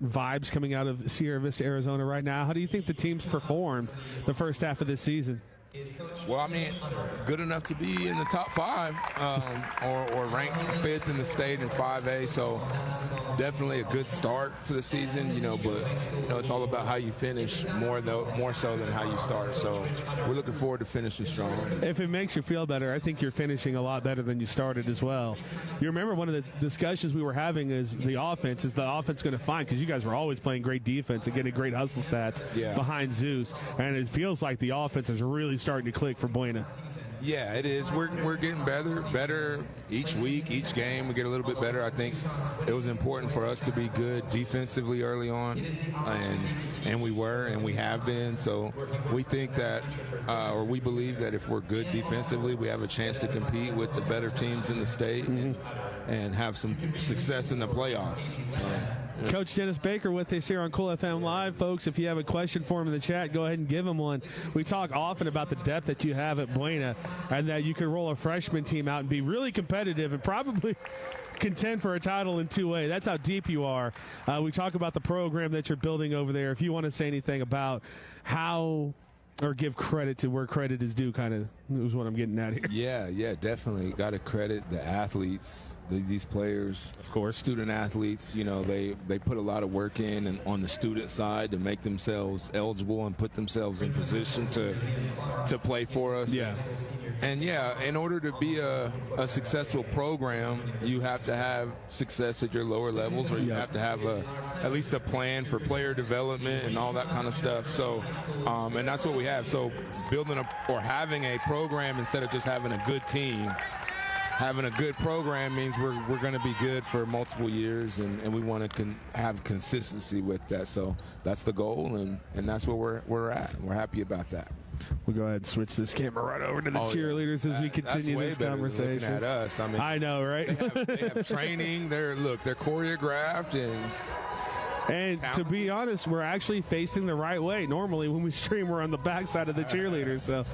S1: vibes coming out of Sierra Vista, Arizona right now. How do you think the team's performed the first half of this season?
S4: Well, I mean, good enough to be in the top 5 or ranked 5th in the state in 5A. So definitely a good start to the season, but it's all about how you finish more so than how you start. So we're looking forward to finishing strong.
S1: If it makes you feel better, I think you're finishing a lot better than you started as well. You remember one of the discussions we were having is the offense going to find, because you guys were always playing great defense and getting great hustle stats behind Zeus. And it feels like the offense is really starting to click for Buena.
S4: Yeah, it is. We're getting better each week, each game. We get a little bit better. I think it was important for us to be good defensively early on, and we were, and we have been. So we think that, or we believe that if we're good defensively, we have a chance to compete with the better teams in the state and have some success in the playoffs.
S1: Coach Dennis Baker with us here on Cool FM Live. Folks, if you have a question for him in the chat, go ahead and give him one. We talk often about the depth that you have at Buena and that you can roll a freshman team out and be really competitive and probably contend for a title in 2A. That's how deep you are. We talk about the program that you're building over there. If you want to say anything about how or give credit to where credit is due, kind of is what I'm getting at here.
S4: Yeah, definitely. Got to credit the athletes, these players, of course, student athletes. They put a lot of work in and on the student side to make themselves eligible and put themselves in position to play for us.
S1: Yeah.
S4: And in order to be a successful program, you have to have success at your lower levels, or you have to have at least a plan for player development and all that kind of stuff. So, and that's what we have. So building having a program instead of just having a good team, having a good program means we're going to be good for multiple years, and we want to have consistency with that. So that's the goal, and that's where we're at. We're happy about that.
S1: We'll go ahead and switch this camera right over to the cheerleaders as we continue this conversation.
S4: Looking at us.
S1: I know, right?
S4: They have training. They're choreographed
S1: and to be honest, we're actually facing the right way. Normally, when we stream, we're on the backside of the cheerleaders. So,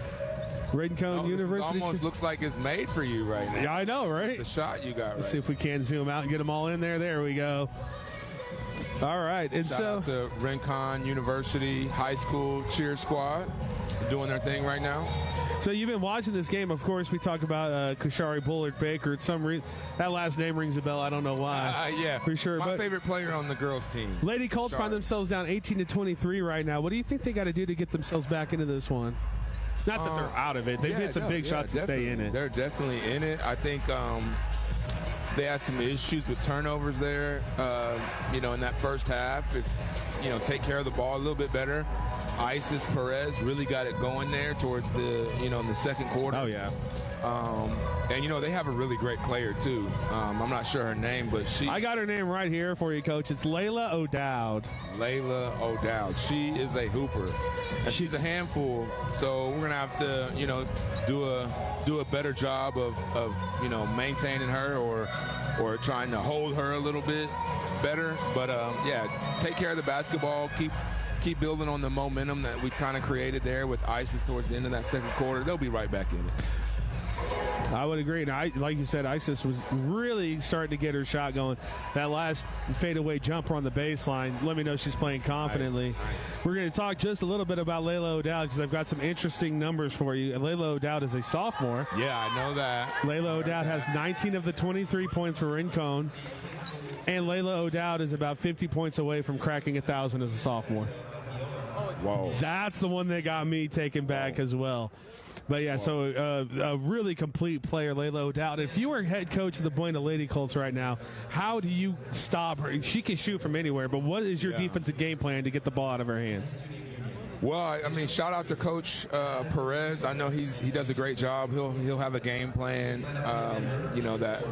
S1: Rincon University.
S4: It almost looks like it's made for you right now.
S1: Yeah, I know, right?
S4: The shot you got.
S1: Let's see if we can zoom out and get them all in there. There we go. All right, and
S4: Shout out to Rincon University High School cheer squad doing their thing right now.
S1: So you've been watching this game. Of course, we talk about Kashari Bullard Baker. That last name rings a bell. I don't know why.
S4: Yeah,
S1: for sure.
S4: My favorite player on the girls' team.
S1: Lady Colts find themselves down 18-23 right now. What do you think they got to do to get themselves back into this one? Not that they're out of it. They've hit some big shots to stay in it.
S4: They're definitely in it. I think they had some issues with turnovers there, in that first half. Take care of the ball a little bit better. Isis Perez really got it going there towards the, in the second quarter.
S1: Oh, yeah.
S4: And they have a really great player, too. I'm not sure her name, but
S1: I got her name right here for you, Coach. It's Layla O'Dowd.
S4: Layla O'Dowd. She is a hooper. And she's a handful, so we're going to have to, do a better job of maintaining her or trying to hold her a little bit better. But, take care of the basketball, keep building on the momentum that we kind of created there with Isis towards the end of that second quarter. They'll be right back in it.
S1: I would agree. And like you said, Isis was really starting to get her shot going. That last fadeaway jumper on the baseline, let me know she's playing confidently. Nice. We're going to talk just a little bit about Layla O'Dowd because I've got some interesting numbers for you. Layla O'Dowd is a sophomore.
S4: Yeah, I know that.
S1: Layla O'Dowd has 19 of the 23 points for Rincon. And Layla O'Dowd is about 50 points away from cracking 1,000 as a sophomore.
S4: Whoa.
S1: That's the one that got me taken back as well. But, yeah, so a really complete player, Layla O'Dowd. If you were head coach of the Buena Lady Colts right now, how do you stop her? She can shoot from anywhere, but what is your defensive game plan to get the ball out of her hands?
S4: Well, I mean, shout out to Coach Perez. I know he does a great job. He'll have a game plan, that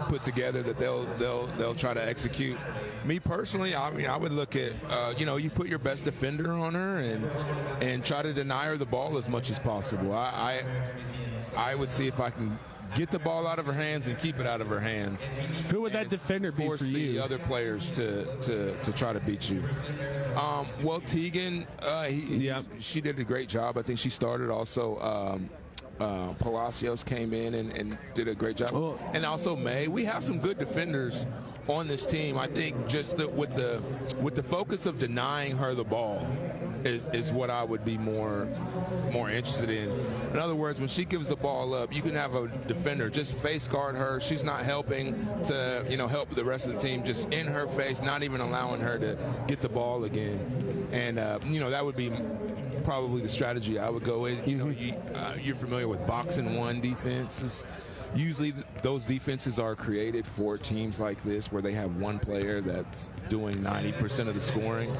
S4: put together that they'll try to execute. Me personally, I mean, I would look at you put your best defender on her and try to deny her the ball as much as possible. I would see if I can get the ball out of her hands and keep it out of her hands.
S1: Who would that defender be for you?
S4: Force the other palacios to try to beat you. Well, Tegan, she did a great job. I think she started also. Palacios came in and did a great job.
S1: Oh.
S4: And also May. We have some good defenders on this team. I think just with the focus of denying her the ball is what I would be more interested in. In other words, when she gives the ball up, you can have a defender just face guard her. She's not helping to help the rest of the team, just in her face, not even allowing her to get the ball again. And that would be probably the strategy I would go in. You're familiar with boxing one defenses. Usually those defenses are created for teams like this where they have one player that's doing 90% of the scoring.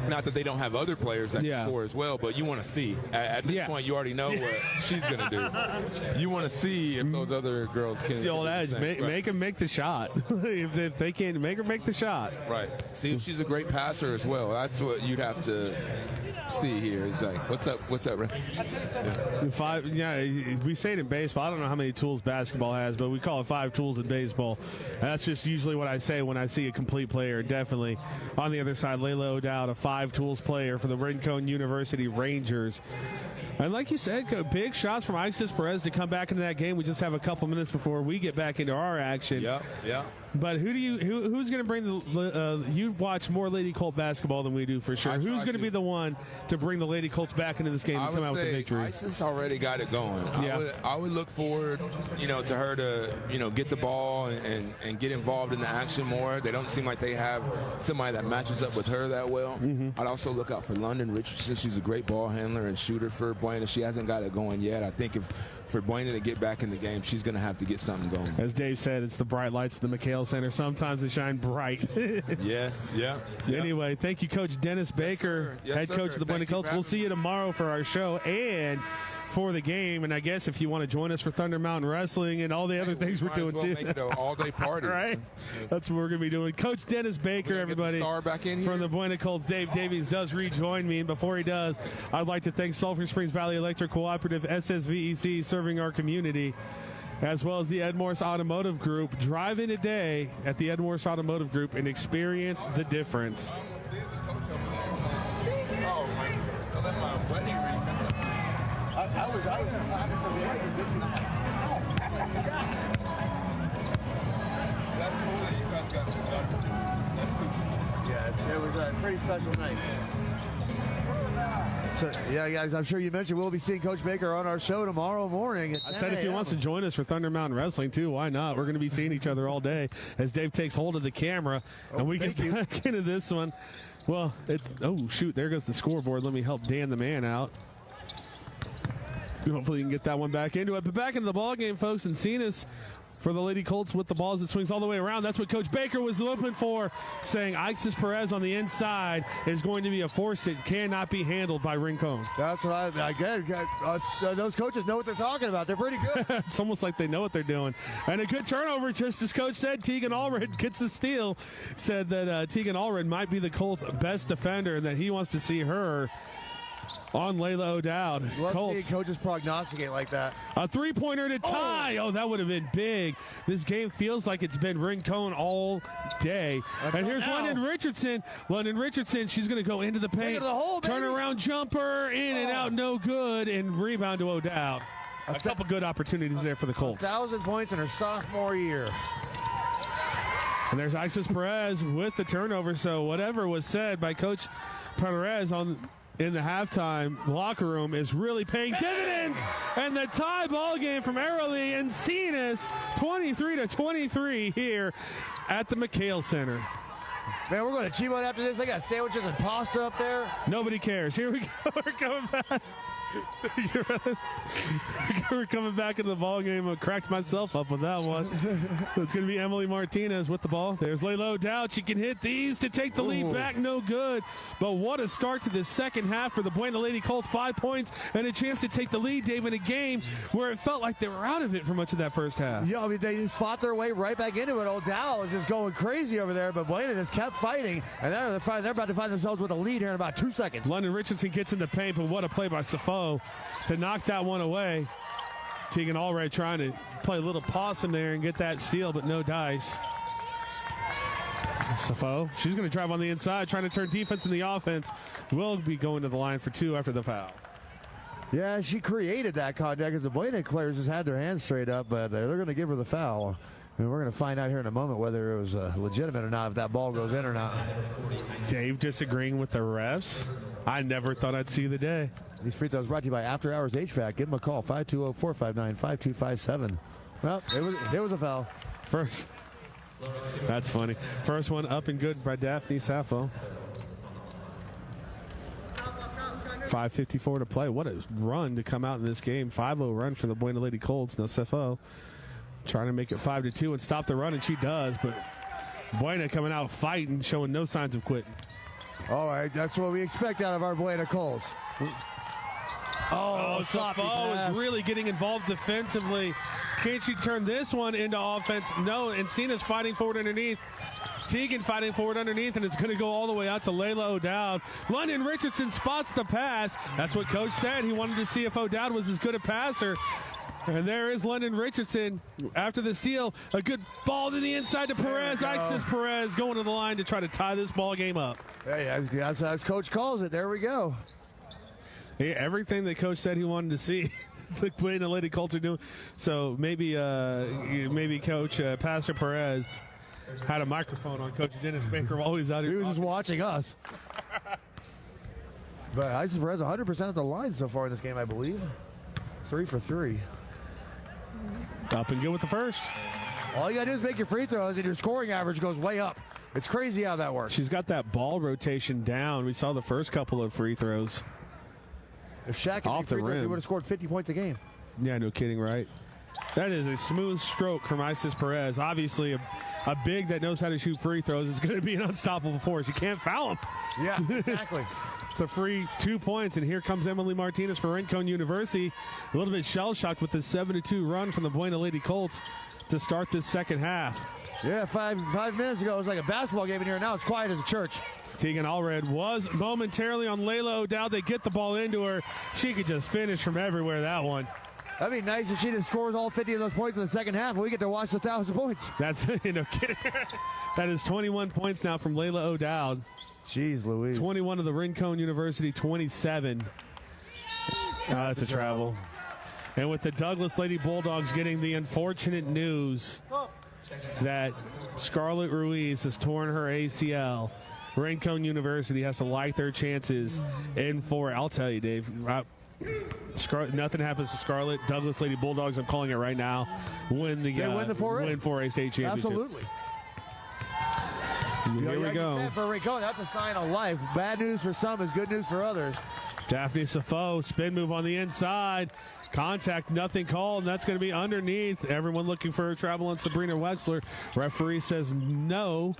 S4: Not that they don't have other players that can score as well, but you want to see. At this point, you already know what she's going to do. You want to see if those other girls can.
S1: It's the old adage, make them make the shot. if they can't, make her make the shot.
S4: Right. See if she's a great passer as well. That's what you'd have to see here. It's like, what's up, Rick?
S1: We say it in baseball. I don't know how many tools basketball has, but we call it 5 tools in baseball. And that's just usually what I say when I see a complete player. Definitely on the other side, Layla O'Dowd, a 5 tools player for the Rincon University Rangers. And like you said, big shots from Isis Perez to come back into that game. We just have a couple minutes before we get back into our action.
S4: Yeah.
S1: But who's going to bring you watch more Lady Colt basketball than we do for sure. Who's going to be the one to bring the Lady Colts back into this game and come out with the victory?
S4: Isis already got it going. I would look forward, to her to, get the ball and get involved in the action more. They don't seem like they have somebody that matches up with her that well. Mm-hmm. I'd also look out for London Richardson. She's a great ball handler and shooter for Buena. She hasn't got it going yet. I think for Buena to get back in the game, she's going to have to get something going.
S1: As Dave said, it's the bright lights of the McHale Center. Sometimes they shine bright.
S4: Yeah.
S1: Anyway, thank you, Coach Dennis Baker, head coach of the Buena Colts. We'll see you tomorrow for our show and for the game. And I guess if you want to join us for Thunder Mountain Wrestling and all the other things we're doing too.
S4: Make it an all-day party.
S1: Right? That's what we're going to be doing. Coach Dennis Baker, everybody,
S4: star back in here
S1: from the Buena Colts. Dave Davies does rejoin me. And before he does, I'd like to thank Sulphur Springs Valley Electric Cooperative, SSVEC, serving our community, as well as the Ed Morse Automotive Group. Drive in today at the Ed Morse Automotive Group and experience the difference.
S2: I was clapping for the exhibition.
S4: That's cool that you guys got it done. That's super.
S2: Yeah, it was a pretty special night. So, yeah, guys, I'm sure you mentioned we'll be seeing Coach Baker on our show tomorrow morning.
S1: I said if he wants to join us for Thunder Mountain Wrestling, too, why not? We're going to be seeing each other all day as Dave takes hold of the camera. And we get back into this one. Well, oh, shoot, there goes the scoreboard. Let me help Dan the man out. Hopefully you can get that one back into it. But back into the ball game, folks, and Encinas for the Lady Colts with the balls that swings all the way around. That's what Coach Baker was looking for, saying Isis Perez on the inside is going to be a force that cannot be handled by Rincon.
S2: That's what I get. Those coaches know what they're talking about. They're pretty good.
S1: It's almost like they know what they're doing. And a good turnover, just as Coach said. Tegan Allred gets the steal. Said that Tegan Allred might be the Colts' best defender and that he wants to see her on Layla O'Dowd.
S2: Love seeing coaches prognosticate like that.
S1: A three-pointer to tie. Oh, that would have been big. This game feels like it's been Rincon all day. And here's London Richardson. London Richardson, she's going to go into the paint.
S2: Into the hole, baby.
S1: Turnaround jumper, in and out, no good, and rebound to O'Dowd. A couple good opportunities there for the Colts.
S2: 1,000 points in her sophomore year.
S1: And there's Isis Perez with the turnover. So whatever was said by Coach Perez in the halftime locker room is really paying dividends. And the tie ball game from Airily and Encinas, 23-23 here at the McHale Center.
S2: Man, we're going to Chimo after this. They got sandwiches and pasta up there.
S1: Nobody cares. Here we go. We're coming back. We're coming back into the ball game. I cracked myself up with that one. It's going to be Emily Martinez with the ball. There's Layla O'Dowd. She can hit these to take the lead back. No good. But what a start to the second half for the Buena Lady Colts. 5 points and a chance to take the lead, Dave, in a game where it felt like they were out of it for much of that first half.
S2: Yeah, I mean, they just fought their way right back into it. O'Dowd was just going crazy over there, but Buena just kept fighting. And they're about to find themselves with a lead here in about 2 seconds.
S1: London Richardson gets in the paint, but what a play by Safo to knock that one away. Tegan Allred trying to play a little possum there and get that steal, but no dice. Safo, she's going to drive on the inside, trying to turn defense in the offense. Will be going to the line for 2 after the foul.
S2: Yeah, she created that contact because the Buena players just had their hands straight up, but they're going to give her the foul. And we're going to find out here in a moment whether it was legitimate or not, if that ball goes in or not.
S1: Dave disagreeing with the refs. I never thought I'd see the day.
S2: These free throws brought to you by After Hours HVAC. Give them a call, 520-459-5257. Well, it was a foul.
S1: First. That's funny. First one up and good by Daphne Sappho. 5:54 to play. What a run to come out in this game. 5-0 run for the Buena Lady Colts. Now Sappho trying to make it 5-2 and stop the run, and she does. But Buena coming out fighting, showing no signs of quitting.
S2: All right, that's what we expect out of our Buena Colts.
S1: Oh, Sappho is really getting involved defensively. Can't she turn this one into offense? No, Encinas fighting forward underneath. Tegan fighting forward underneath, and it's going to go all the way out to Layla O'Dowd. London Richardson spots the pass. That's what Coach said. He wanted to see if O'Dowd was as good a passer. And there is London Richardson after the steal. A good ball to the inside to Perez. Isis Perez going to the line to try to tie this ball game up.
S2: Hey, as Coach calls it, there we go.
S1: Yeah, everything that Coach said he wanted to see. The Buena Lady Colts are doing. So maybe Coach Pastor Perez had a microphone on Coach Dennis Baker while he was out here.
S2: He was just watching us. But Isis Perez 100% at the line so far in this game, I believe. 3 for 3.
S1: Up and good with the first.
S2: All you got to do is make your free throws, and your scoring average goes way up. It's crazy how that works.
S1: She's got that ball rotation down. We saw the first couple of free throws.
S2: If Shaq had
S1: off the rim,
S2: he would have scored 50 points a game.
S1: Yeah, no kidding, right? That is a smooth stroke from Isis Perez. Obviously, a big that knows how to shoot free throws is going to be an unstoppable force. You can't foul him.
S2: Yeah, exactly.
S1: It's a free 2 points, and here comes Emily Martinez for Rincon University. A little bit shell-shocked with this 7-2 run from the Buena Lady Colts to start this second half.
S2: Yeah, five minutes ago, it was like a basketball game in here. Now it's quiet as a church.
S1: Tegan Allred was momentarily on Layla O'Dowd. They get the ball into her. She could just finish from everywhere, that one.
S2: That'd be nice if she just scores all 50 of those points in the second half and we get to watch the 1,000 points.
S1: That's, no kidding. That is 21 points now from Layla O'Dowd.
S2: Jeez Louise.
S1: 21 of the Rincon University, 27. That's a travel. And with the Douglas Lady Bulldogs getting the unfortunate news that Scarlett Ruiz has torn her ACL. Rincon University has to like their chances in for, I'll tell you, Dave, nothing happens to Scarlet. Douglas Lady Bulldogs, I'm calling it right now, win the 4A state championship.
S2: Absolutely.
S1: Here we go.
S2: For Rincon, that's a sign of life. Bad news for some is good news for others.
S1: Daphne Safo, spin move on the inside. Contact, nothing called, and that's going to be underneath. Everyone looking for a travel on Sabrina Wexler. Referee says no.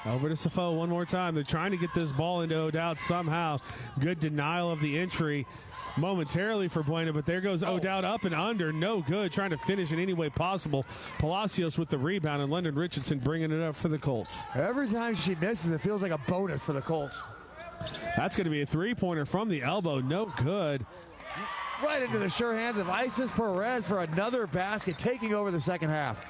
S1: Over to Safo one more time. They're trying to get this ball into O'Dowd somehow. Good denial of the entry momentarily for Buena, but there goes O'Dowd up and under. No good. Trying to finish in any way possible. Palacios with the rebound, and London Richardson bringing it up for the Colts.
S2: Every time she misses, it feels like a bonus for the Colts.
S1: That's going to be a three-pointer from the elbow. No good.
S2: Right into the sure hands of Isis Perez for another basket, taking over the second half.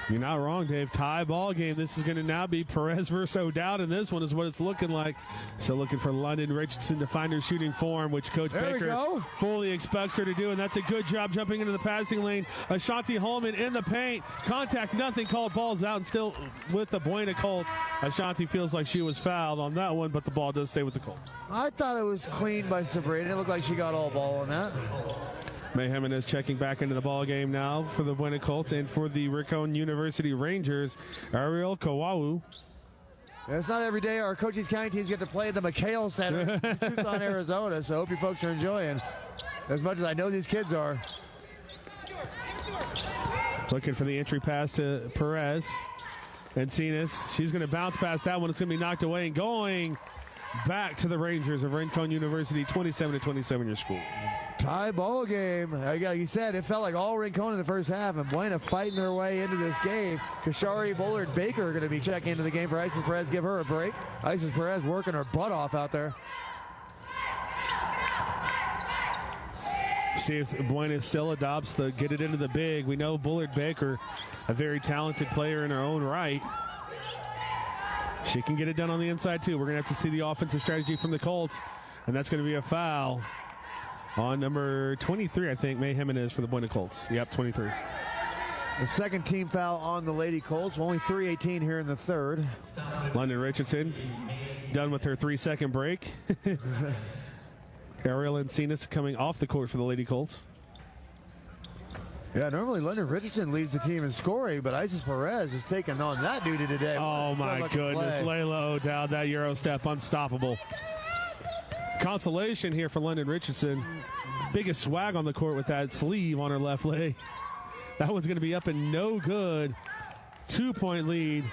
S1: You're not wrong, Dave. Tie ball game. This is going to now be Perez versus O'Dowd, and this one is what it's looking like. So looking for London Richardson to find her shooting form, which Coach Baker fully expects her to do, and that's a good job jumping into the passing lane. Ashanti Holman in the paint. Contact, nothing called. Ball's out, and still with the Buena Colts. Ashanti feels like she was fouled on that one, but the ball does stay with the Colts.
S2: I thought it was clean by Sabrina. It looked like she got all ball on that.
S1: May Jimenez checking back into the ball game now for the Buena Colts, and for the Rincon University Rangers, Ariel Kawawu.
S2: It's not every day our Cochise County teams get to play at the McHale Center in Tucson, Arizona, so I hope you folks are enjoying as much as I know these kids are.
S1: Looking for the entry pass to Perez. Encinas, she's going to bounce past that one. It's going to be knocked away, and going back to the Rangers of Rincon University, 27-27 your score.
S2: Tie ball game. Like you said, it felt like all Rincon in the first half, and Buena fighting their way into this game. Kashari, Bullard, Baker are going to be checking into the game for Isis Perez. Give her a break. Isis Perez working her butt off out there.
S1: See if Buena still adopts the get it into the big. We know Bullard Baker, a very talented player in her own right. She can get it done on the inside, too. We're going to have to see the offensive strategy from the Colts, and that's going to be a foul on number 23, I think, May Jimenez for the Buena Colts. Yep, 23.
S2: The second team foul on the Lady Colts. Only 3:18 here in the third.
S1: London Richardson done with her 3-second break. Ariel Encinas coming off the court for the Lady Colts.
S2: Yeah, normally London Richardson leads the team in scoring, but Isis Perez is taking on that duty today.
S1: Oh, my goodness. Layla O'Dowd, that Euro step, unstoppable. Consolation here for London Richardson. Biggest swag on the court with that sleeve on her left leg. That one's going to be up and no good. 2-point lead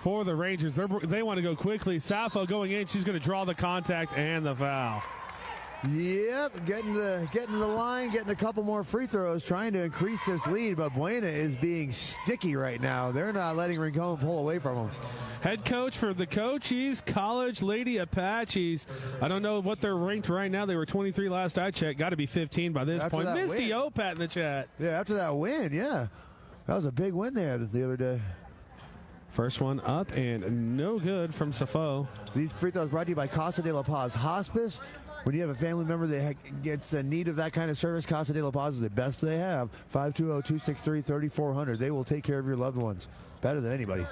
S1: for the Rangers. They want to go quickly. Safo going in. She's going to draw the contact and the foul.
S2: Yep, getting the line, getting a couple more free throws, trying to increase this lead, but Buena is being sticky right now. They're not letting Rincon pull away from them.
S1: Head coach for the Cochise College Lady Apaches. I don't know what they're ranked right now. They were 23 last I checked. Got to be 15 by this point. Misty Opat in the chat.
S2: Yeah, after that win, yeah. That was a big win there the other day.
S1: First one up and no good from Safo.
S2: These free throws brought to you by Casa de la Paz Hospice. When you have a family member that gets in need of that kind of service, Casa de la Paz is the best they have. 520-263-3400. They will take care of your loved ones better than anybody.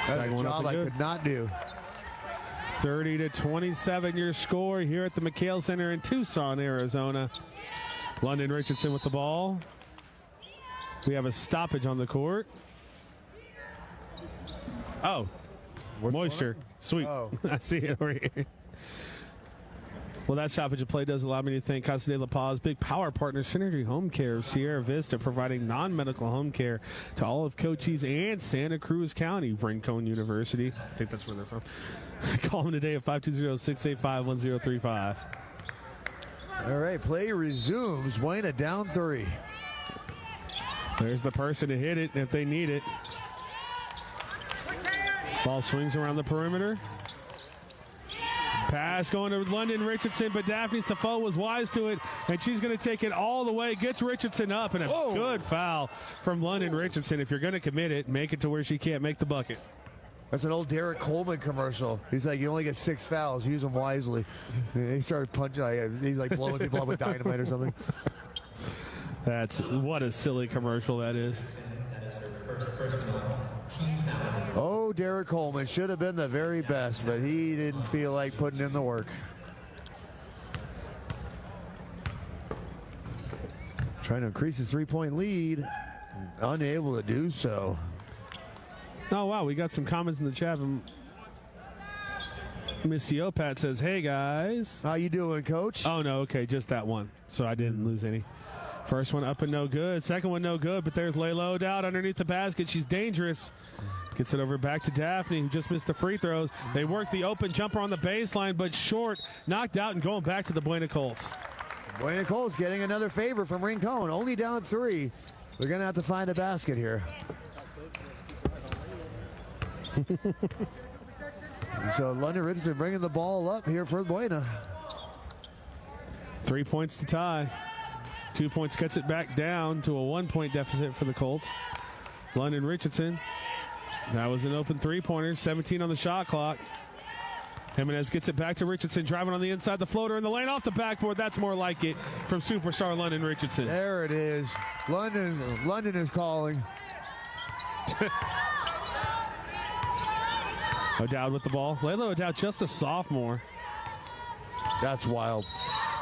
S2: That's a job I could not do.
S1: 30-27 your score here at the McHale Center in Tucson, Arizona. London Richardson with the ball. We have a stoppage on the court. Oh, moisture. Sweet. Oh. I see it over here. Well, that stoppage of play does allow me to thank Casa de la Paz, big power partner, Synergy Home Care, Sierra Vista, providing non-medical home care to all of Cochise and Santa Cruz County. Rincon University. I think that's where they're from. Call them today at 520-685-1035.
S2: All right, play resumes. Buena down 3.
S1: There's the person to hit it if they need it. Ball swings around the perimeter. Pass going to London Richardson, but Daphne Safo was wise to it, and she's going to take it all the way. Gets Richardson up, and a good foul from London Richardson. If you're going to commit it, make it to where she can't make the bucket.
S2: That's an old Derek Coleman commercial. He's like, you only get 6 fouls. Use them wisely. And he started punching. He's like blowing people up with dynamite or something.
S1: What a silly commercial that is.
S3: That's her first personal team foul.
S2: Oh, Derek Coleman should have been the very best, but he didn't feel like putting in the work. Trying to increase his three-point lead. Unable to do so.
S1: Oh, wow. We got some comments in the chat. Miss Yopat says, hey, guys.
S2: How you doing, Coach?
S1: Oh, no. Okay, just that one. So I didn't lose any. First one up and no good. Second one no good, but there's Lawely down underneath the basket. She's dangerous. Gets it over back to Daphne, who just missed the free throws. They work the open jumper on the baseline, but short. Knocked out and going back to the Buena Colts.
S2: Buena Colts getting another favor from Rincon. Only down 3. We're going to have to find a basket here. So London Richardson bringing the ball up here for Buena.
S1: 3 points to tie. 2 points cuts it back down to a 1-point deficit for the Colts. London Richardson. That was an open three-pointer. 17 on the shot clock. Jimenez gets it back to Richardson, driving on the inside, the floater in the lane, off the backboard. That's more like it from superstar London Richardson.
S2: There it is. London is calling.
S1: O'Dowd with the ball. Layla O'Dowd, just a sophomore.
S2: That's wild.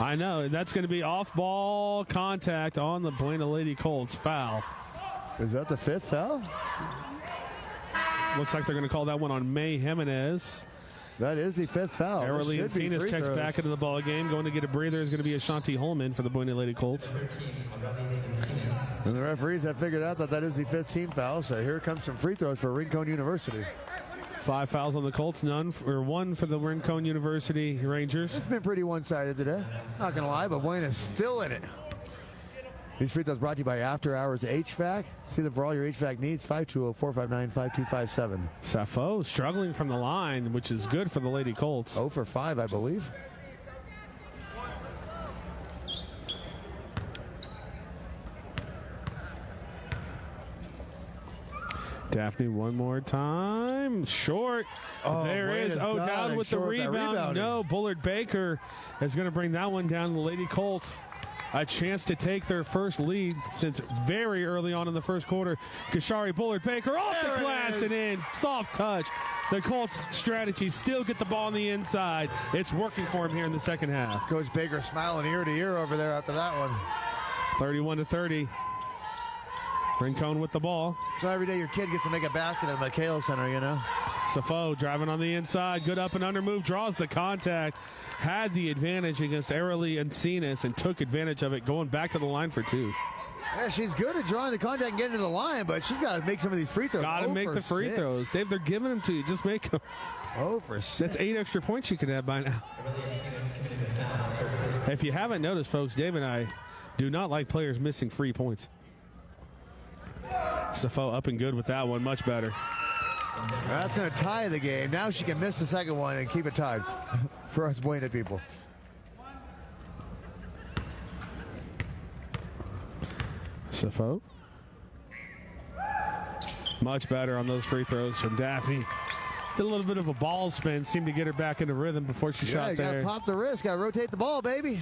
S1: I know. That's going to be off-ball contact on the Buena Lady Colts. Foul.
S2: Is that the 5th foul?
S1: Looks like they're going to call that one on May Jimenez.
S2: That is the 5th foul.
S1: Airily Encinas checks back into the ball game. Going to get a breather is going to be Ashanti Holman for the Buena Lady Colts.
S2: And the referees have figured out that is the 5th team foul. So here comes some free throws for Rincon University.
S1: 5 fouls on the Colts, one for the Rincon University Rangers.
S2: It's been pretty one-sided today. Not going to lie, but Buena's still in it. These free throws brought to you by After Hours HVAC. See them for all your HVAC needs. 520-459-5257.
S1: Safo struggling from the line, which is good for the Lady Colts.
S2: 0 for 5, I believe.
S1: Daphne one more time. Short.
S2: Oh,
S1: there is O'Dowd with the rebound. No, Bullard Baker is going to bring that one down. The Lady Colts a chance to take their first lead since very early on in the first quarter. Kashari Bullard Baker off the glass and in. Soft touch. The Colts' strategy still get the ball on the inside. It's working for him here in the second half.
S2: Coach Baker smiling ear to ear over there after that one.
S1: 31-30. Rincon with the ball.
S2: So every day your kid gets to make a basket at the McHale Center, you know.
S1: Safo driving on the inside. Good up and under move. Draws the contact. Had the advantage against Airily Encinas and took advantage of it, going back to the line for 2.
S2: Yeah, she's good at drawing the contact and getting to the line, but she's got to make some of these free throws.
S1: Got to make the free throws. Dave, they're giving them to you. Just make them.
S2: 0 for 6.
S1: That's 8 extra points you could have by now. If you haven't noticed, folks, Dave and I do not like players missing free points. Safo up and good with that one. Much better.
S2: That's going to tie the game. Now she can miss the second one and keep it tied for us Buena people.
S1: Safo. Much better on those free throws from Daphne. Did a little bit of a ball spin. Seemed to get her back into rhythm before she shot there.
S2: Got to pop the wrist. Got to rotate the ball, baby.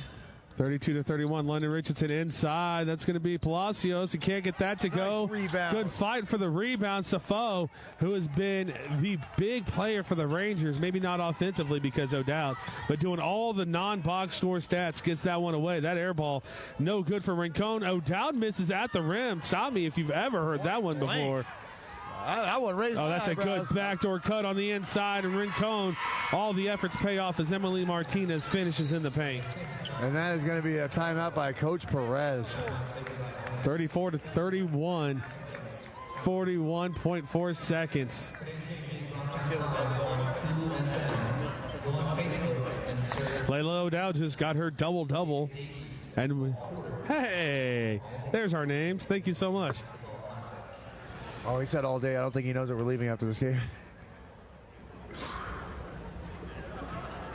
S1: 32-31, London Richardson inside. That's going to be Palacios. He can't get that to go.
S2: Rebound.
S1: Good fight for the rebound. Safo, who has been the big player for the Rangers, maybe not offensively because O'Dowd, but doing all the non-box score stats, gets that one away. That air ball, no good for Rincon. O'Dowd misses at the rim. Stop me if you've ever heard that one before.
S2: I would raise
S1: Oh, that's a good backdoor cut on the inside, and Rincon, all the efforts pay off as Emily Martinez finishes in the paint.
S2: And that is going to be a timeout by Coach Perez.
S1: 34-31, 41.4 seconds. Layla O'Dowd just got her double-double. And hey, there's our names. Thank you so much.
S2: Oh, he said all day. I don't think he knows that we're leaving after this game.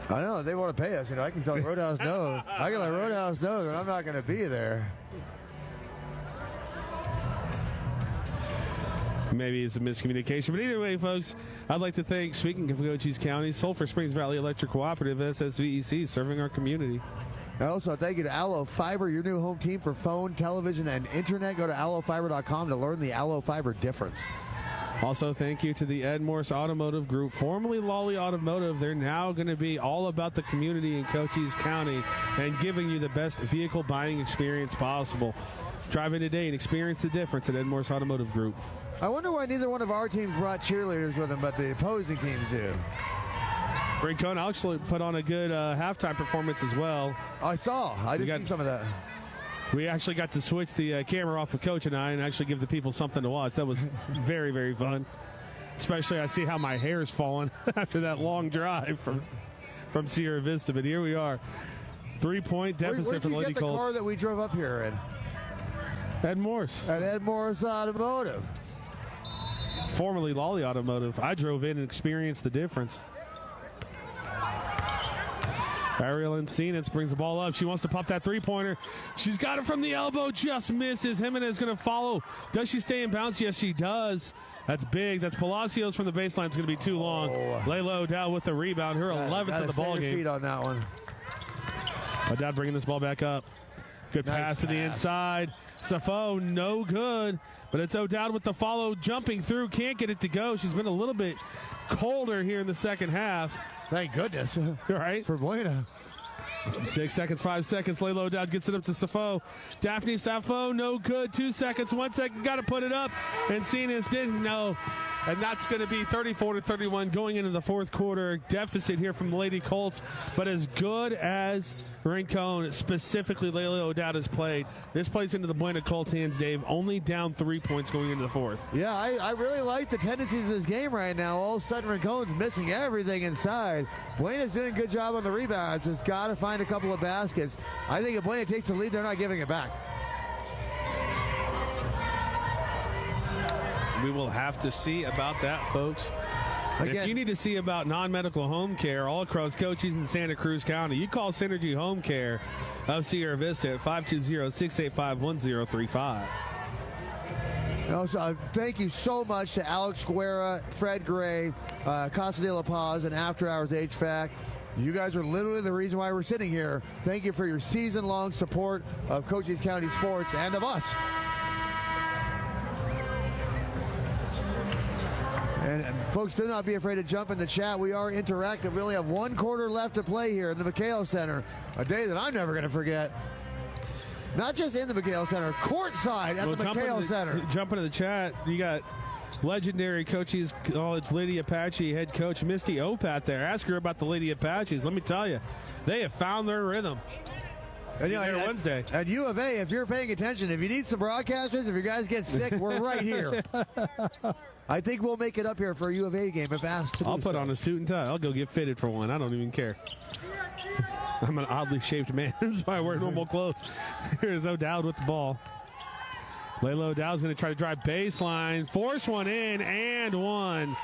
S2: I know. They want to pay us. You know, I can tell Roadhouse no. I can let Roadhouse know that I'm not going to be there.
S1: Maybe it's a miscommunication. But either way, folks, I'd like to thank, speaking of Cochise County, Sulphur Springs Valley Electric Cooperative, SSVEC, serving our community.
S2: And also, thank you to Allo Fiber, your new home team for phone, television, and internet. Go to allofiber.com to learn the Allo Fiber difference.
S1: Also, thank you to the Ed Morse Automotive Group, formerly Lawely Automotive. They're now going to be all about the community in Cochise County and giving you the best vehicle buying experience possible. Drive in today and experience the difference at Ed Morse Automotive Group.
S2: I wonder why neither one of our teams brought cheerleaders with them, but the opposing teams do.
S1: Rincon actually put on a good halftime performance as well.
S2: I saw. I did see some of that.
S1: We actually got to switch the camera off of Coach and I and actually give the people something to watch. That was very, very fun. Especially I see how my hair is falling after that long drive from Sierra Vista. But here we are. 3-point deficit for the Lady Colts.
S2: Where'd you get the car that we drove up here in?
S1: Ed Morse.
S2: At Ed Morse Automotive.
S1: Formerly Lawely Automotive. I drove in and experienced the difference. Ariel Encinas brings the ball up. She wants to pop that three-pointer. She's got it from the elbow. Just misses. Jimenez is going to follow. Does she stay in bounds? Yes, she does. That's big. That's Palacios from the baseline. It's going to be too long. Layla O'Dowd with the rebound. Her 11th of the ball game.
S2: Feet on that one.
S1: O'Dowd bringing this ball back up. Good pass to the inside. Safo, no good. But it's O'Dowd with the follow, jumping through. Can't get it to go. She's been a little bit colder here in the second half.
S2: Thank goodness.
S1: Right.
S2: For Buena.
S1: 6 seconds, 5 seconds. Layla O'Dowd gets it up to Safo. Daphne Safo, no good. 2 seconds, 1 second. Got to put it up. And Cenas didn't know. And that's going to be 34-31 going into the fourth quarter. Deficit here from the Lady Colts. But as good as Rincon, specifically Layla O'Dowd, has played, this plays into the Buena Colts hands, Dave. Only down 3 points going into the fourth.
S2: Yeah, I really like the tendencies of this game right now. All of a sudden, Rincon's missing everything inside. Buena's doing a good job on the rebounds. Just got to find a couple of baskets. I think if Buena takes the lead, they're not giving it back.
S1: We will have to see about that, folks.
S2: Again,
S1: if you need to see about non-medical home care all across Cochise and Santa Cruz County, you call Synergy Home Care of Sierra Vista at 520-685-1035.
S2: Also, thank you so much to Alex Guerra, Fred Gray, Casa de la Paz, and After Hours HVAC. You guys are literally the reason why we're sitting here. Thank you for your season-long support of Cochise County sports and of us. And folks, do not be afraid to jump in the chat. We are interactive. We only have 1 quarter left to play here in the McHale Center. A day that I'm never going to forget. Not just in the McHale Center, courtside at the McHale Center.
S1: Jump into the chat. You got legendary Cochise College Lady Apache head coach Misty Opat there. Ask her about the Lady Apaches. Let me tell you, they have found their rhythm. And Wednesday.
S2: At U of A, if you're paying attention, if you need some broadcasters, if your guys get sick, we're right here. I think we'll make it up here for a U of A game if asked to.
S1: I'll put on a suit and tie. I'll go get fitted for one. I don't even care. I'm an oddly shaped man. That's why I wear normal clothes. Here's O'Dowd with the ball. Layla O'Dowd's going to try to drive baseline. Force one in and one.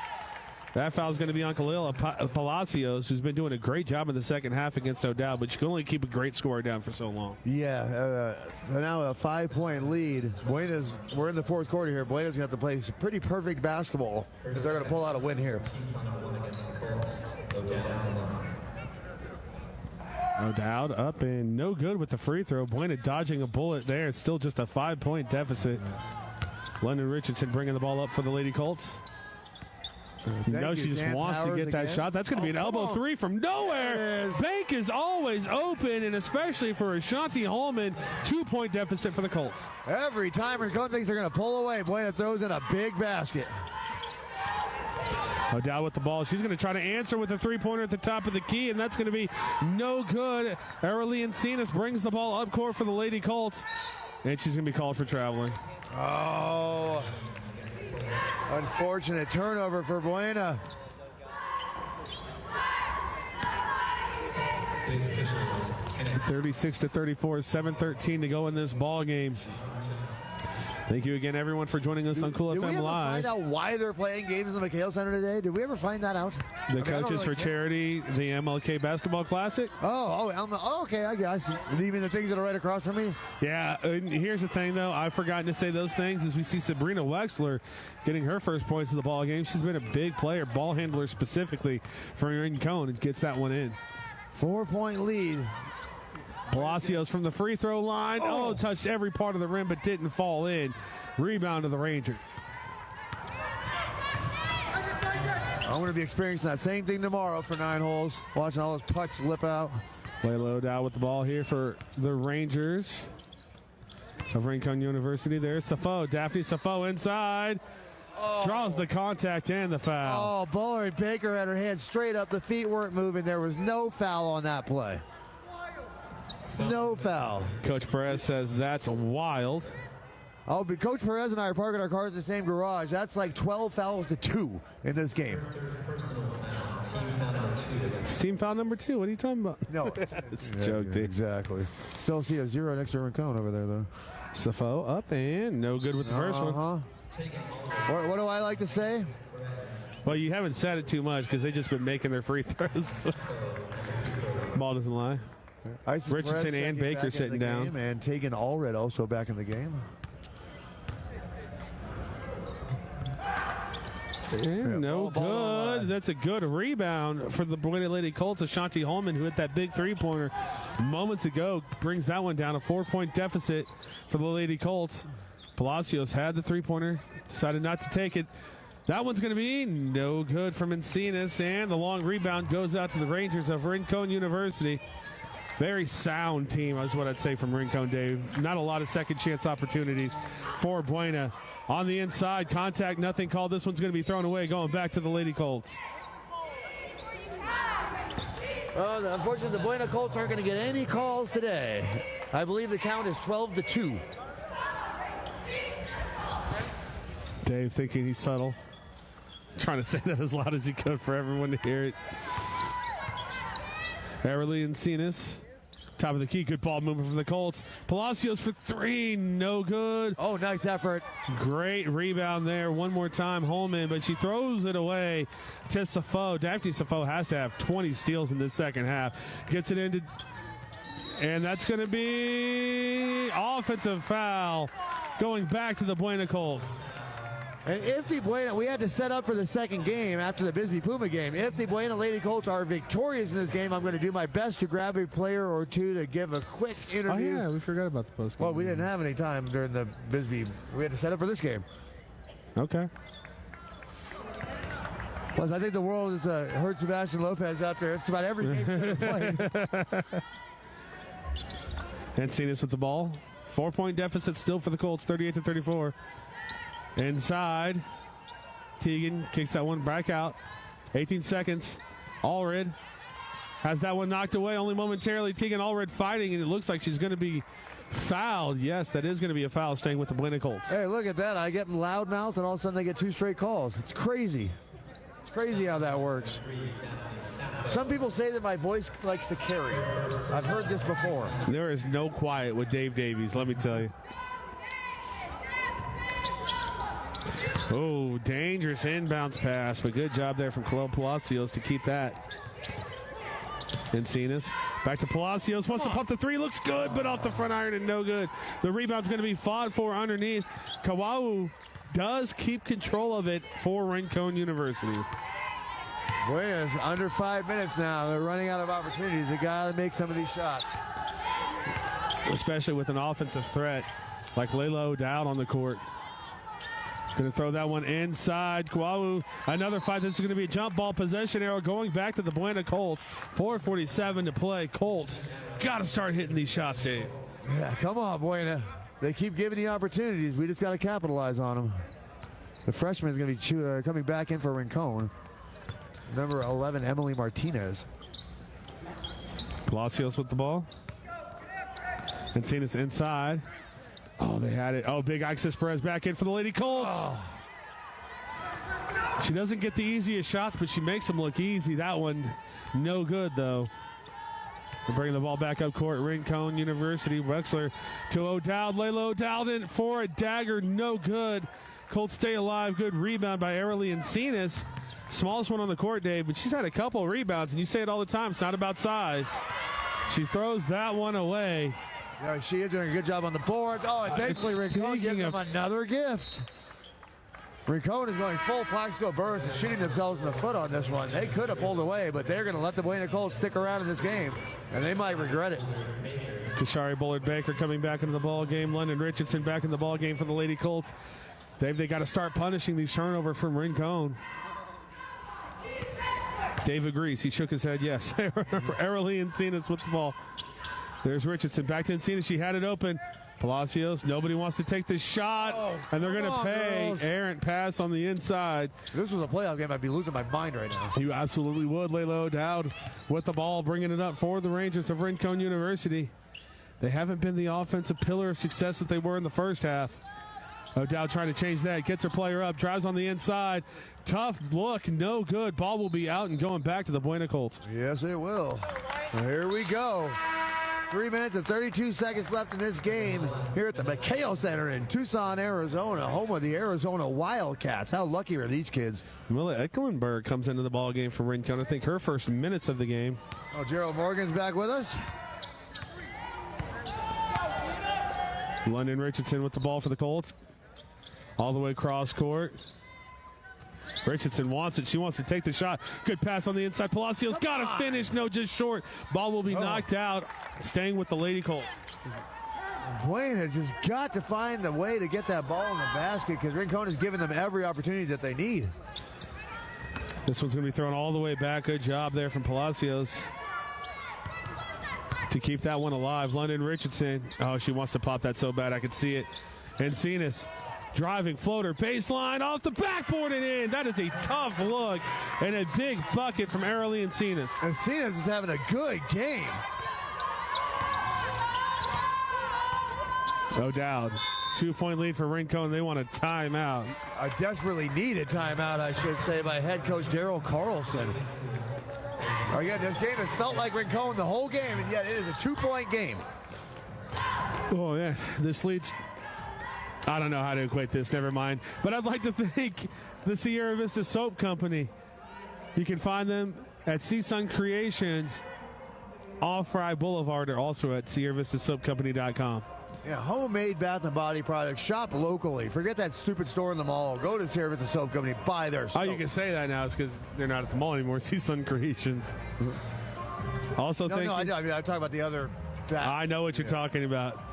S1: That foul is going to be on Khalil Palacios, who's been doing a great job in the second half against O'Dowd, but you can only keep a great score down for so long.
S2: Yeah, now a 5-point lead. We're in the fourth quarter here. Buena's going to have to play some pretty perfect basketball because they're going to pull out a win here.
S1: O'Dowd up and no good with the free throw. Buena dodging a bullet there. It's still just a 5-point deficit. London Richardson bringing the ball up for the Lady Colts. She just wants to get that shot. That's going to be an elbow three from nowhere. Bank is always open, and especially for Ashanti Holman, 2-point deficit for the Colts.
S2: Every time Rincon thinks they're going to pull away, Buena throws in a big basket.
S1: O'Dowd with the ball. She's going to try to answer with a three-pointer at the top of the key, and that's going to be no good. Arely Encinas brings the ball up court for the Lady Colts, and she's going to be called for traveling.
S2: Oh, unfortunate turnover for Buena.
S3: Today's officials.
S1: 36-34, 7:13 to go in this ball game. Thank you again, everyone, for joining us on Cool FM Live.
S2: Did we ever find out why they're playing games in the McHale Center today? Did we ever find that out?
S1: The Coaches for Charity, the MLK Basketball Classic.
S2: Okay, I see. You mean the things that are right across from me?
S1: Yeah, and here's the thing, though. I've forgotten to say those things as we see Sabrina Wexler getting her first points of the ball game. She's been a big player, ball handler specifically for Rincon, and gets that one in.
S2: 4-point lead.
S1: Palacios from the free throw line. Oh, touched every part of the rim but didn't fall in. Rebound to the Rangers.
S2: I'm going to be experiencing that same thing tomorrow for 9 holes, watching all those putts slip out.
S1: Lawely down with the ball here for the Rangers of Rincon University. There's Safo. Daphne Safo inside. Draws the contact and the foul.
S2: Oh, Bullard Baker had her hands straight up. The feet weren't moving. There was no foul on that play. No foul.
S1: Coach Perez says that's wild.
S2: Oh, but Coach Perez and I are parking our cars in the same garage. That's like 12 fouls to 2 in this game.
S1: It's team foul number 2. What are you talking about?
S2: No.
S1: It's a joke, dude.
S2: Exactly. Still see a 0 next to Rincon over there, though.
S1: Safo up and no good with the first one.
S2: What do I like to say?
S1: Well, you haven't said it too much because they've just been making their free throws. Ball doesn't lie. Richardson and Baker sitting down.
S2: And Tegan Allred also back in the game.
S1: And no good. That's a good rebound for the Buena Lady Colts. Ashanti Holman, who hit that big three-pointer moments ago, brings that one down. A 4-point deficit for the Lady Colts. Palacios had the three-pointer, decided not to take it. That one's going to be no good from Encinas, and the long rebound goes out to the Rangers of Rincon University. Very sound team is what I'd say from Rincon, Dave. Not a lot of second-chance opportunities for Buena. On the inside, contact, nothing called. This one's going to be thrown away, going back to the Lady Colts.
S2: Unfortunately, the Buena Colts aren't going to get any calls today. I believe the count is 12-2.
S1: Dave thinking he's subtle. Trying to say that as loud as he could for everyone to hear it. Everly Encinas. Top of the key, good ball movement from the Colts. Palacios for 3, no good.
S2: Oh, nice effort.
S1: Great rebound there. One more time, Holman, but she throws it away to Safo. Daphne Safo has to have 20 steals in this second half. Gets it into, and that's going to be offensive foul going back to the Buena Colts.
S2: And if the Buena, we had to set up for the second game after the Bisbee Puma game. If the Buena Lady Colts are victorious in this game, I'm going to do my best to grab a player or two to give a quick interview.
S1: Oh, yeah, we forgot about the post game.
S2: Well, we didn't have any time during the Bisbee. We had to set up for this game.
S1: Okay.
S2: Plus, I think the world has heard Sebastian Lopez out there. It's about every game he's played.
S1: Encinas with the ball. 4-point deficit still for the Colts, 38-34. Inside, Tegan kicks that one back out. 18 seconds. Allred has that one knocked away only momentarily. Tegan Allred fighting, and it looks like she's going to be fouled. Yes, that is going to be a foul, staying with the Buena Colts.
S2: Hey, look at that. I get them loudmouthed, and all of a sudden they get 2 straight calls. It's crazy. It's crazy how that works. Some people say that my voice likes to carry. I've heard this before.
S1: There is no quiet with Dave Davies, let me tell you. Oh, dangerous inbounds pass, but good job there from Chloe Palacios to keep that. Encinas back to Palacios, wants to pump the 3, looks good, but off the front iron and no good. The rebound's going to be fought for underneath. Kawau does keep control of it for Rincon University.
S2: Buena's under 5 minutes now. They're running out of opportunities. They got to make some of these shots.
S1: Especially with an offensive threat like Layla O'Dowd on the court. Going to throw that one inside. Kawau, another fight. This is going to be a jump ball possession arrow going back to the Buena Colts. 4:47 to play. Colts got to start hitting these shots, Dave.
S2: Yeah, come on, Buena. They keep giving you opportunities. We just got to capitalize on them. The freshman is going to be coming back in for Rincon. Number 11, Emily Martinez.
S1: Palacios with the ball. Encinas inside. Oh, they had it. Oh, big Ixis Perez back in for the Lady Colts. Oh. She doesn't get the easiest shots, but she makes them look easy. That one, no good, though. They're bringing the ball back up court. Rincon University. Wexler to O'Dowd. Layla O'Dowd in for a dagger. No good. Colts stay alive. Good rebound by Arely Encinas. Smallest one on the court, Dave, but she's had a couple of rebounds, and you say it all the time. It's not about size. She throws that one away.
S2: Yeah, she is doing a good job on the board. Oh, and thankfully Rincon gives them another gift. Rincon is going full Plaxico burst and shooting themselves in the foot on this one. They could have pulled away, but they're going to let the Buena Colts stick around in this game, and they might regret it.
S1: Kashari Bullard-Baker coming back into the ball game. London Richardson back in the ball game for the Lady Colts. They got to start punishing these turnovers from Rincon. Dave agrees. He shook his head, yes. Arely Encinas with the ball. There's Richardson back to Encinas. She had it open. Palacios, nobody wants to take this shot, and they're going to pay.
S2: Girls.
S1: Errant pass on the inside.
S2: If this was a playoff game, I'd be losing my mind right now.
S1: You absolutely would. Layla O'Dowd with the ball, bringing it up for the Rangers of Rincon University. They haven't been the offensive pillar of success that they were in the first half. O'Dowd trying to change that. Gets her player up. Drives on the inside. Tough look. No good. Ball will be out and going back to the Buena Colts.
S2: Yes, it will. Here we go. 3 minutes and 32 seconds left in this game here at the McHale Center in Tucson, Arizona, home of the Arizona Wildcats. How lucky are these kids?
S1: Mila Ecklenberg comes into the ball game for Rincon. I think her first minutes of the game.
S2: Oh, Gerald Morgan's back with us.
S1: London Richardson with the ball for the Colts. All the way cross court. Richardson wants it. She wants to take the shot. Good pass on the inside. Palacios got to finish. No, just short. Ball will be knocked out. Staying with the Lady Colts.
S2: Wayne has just got to find the way to get that ball in the basket because Rincon has given them every opportunity that they need.
S1: This one's going to be thrown all the way back. Good job there from Palacios to keep that one alive. London Richardson. Oh, she wants to pop that so bad. I could see it. Encinas. Driving floater, baseline, off the backboard and in. That is a tough look and a big bucket from Arely Encinas.
S2: Encinas is having a good game.
S1: O'Dowd, 2-point lead for Rincon. They want a timeout.
S2: A desperately needed timeout, I should say, by head coach Daryl Carlson. Again, this game has felt like Rincon the whole game, and yet it is a 2-point game.
S1: Oh, yeah, this leads... I don't know how to equate this, never mind. But I'd like to thank the Sierra Vista Soap Company. You can find them at Sea Sun Creations off Fry Boulevard, or also at SierraVistaSoapCompany.com.
S2: Yeah, homemade bath and body products. Shop locally. Forget that stupid store in the mall. Go to Sierra Vista Soap Company. Buy their soap.
S1: Oh, you can say that now. It's because they're not at the mall anymore. Sea Sun Creations. Also,
S2: no, I mean, I'm talking about the other.
S1: I know what you're talking about.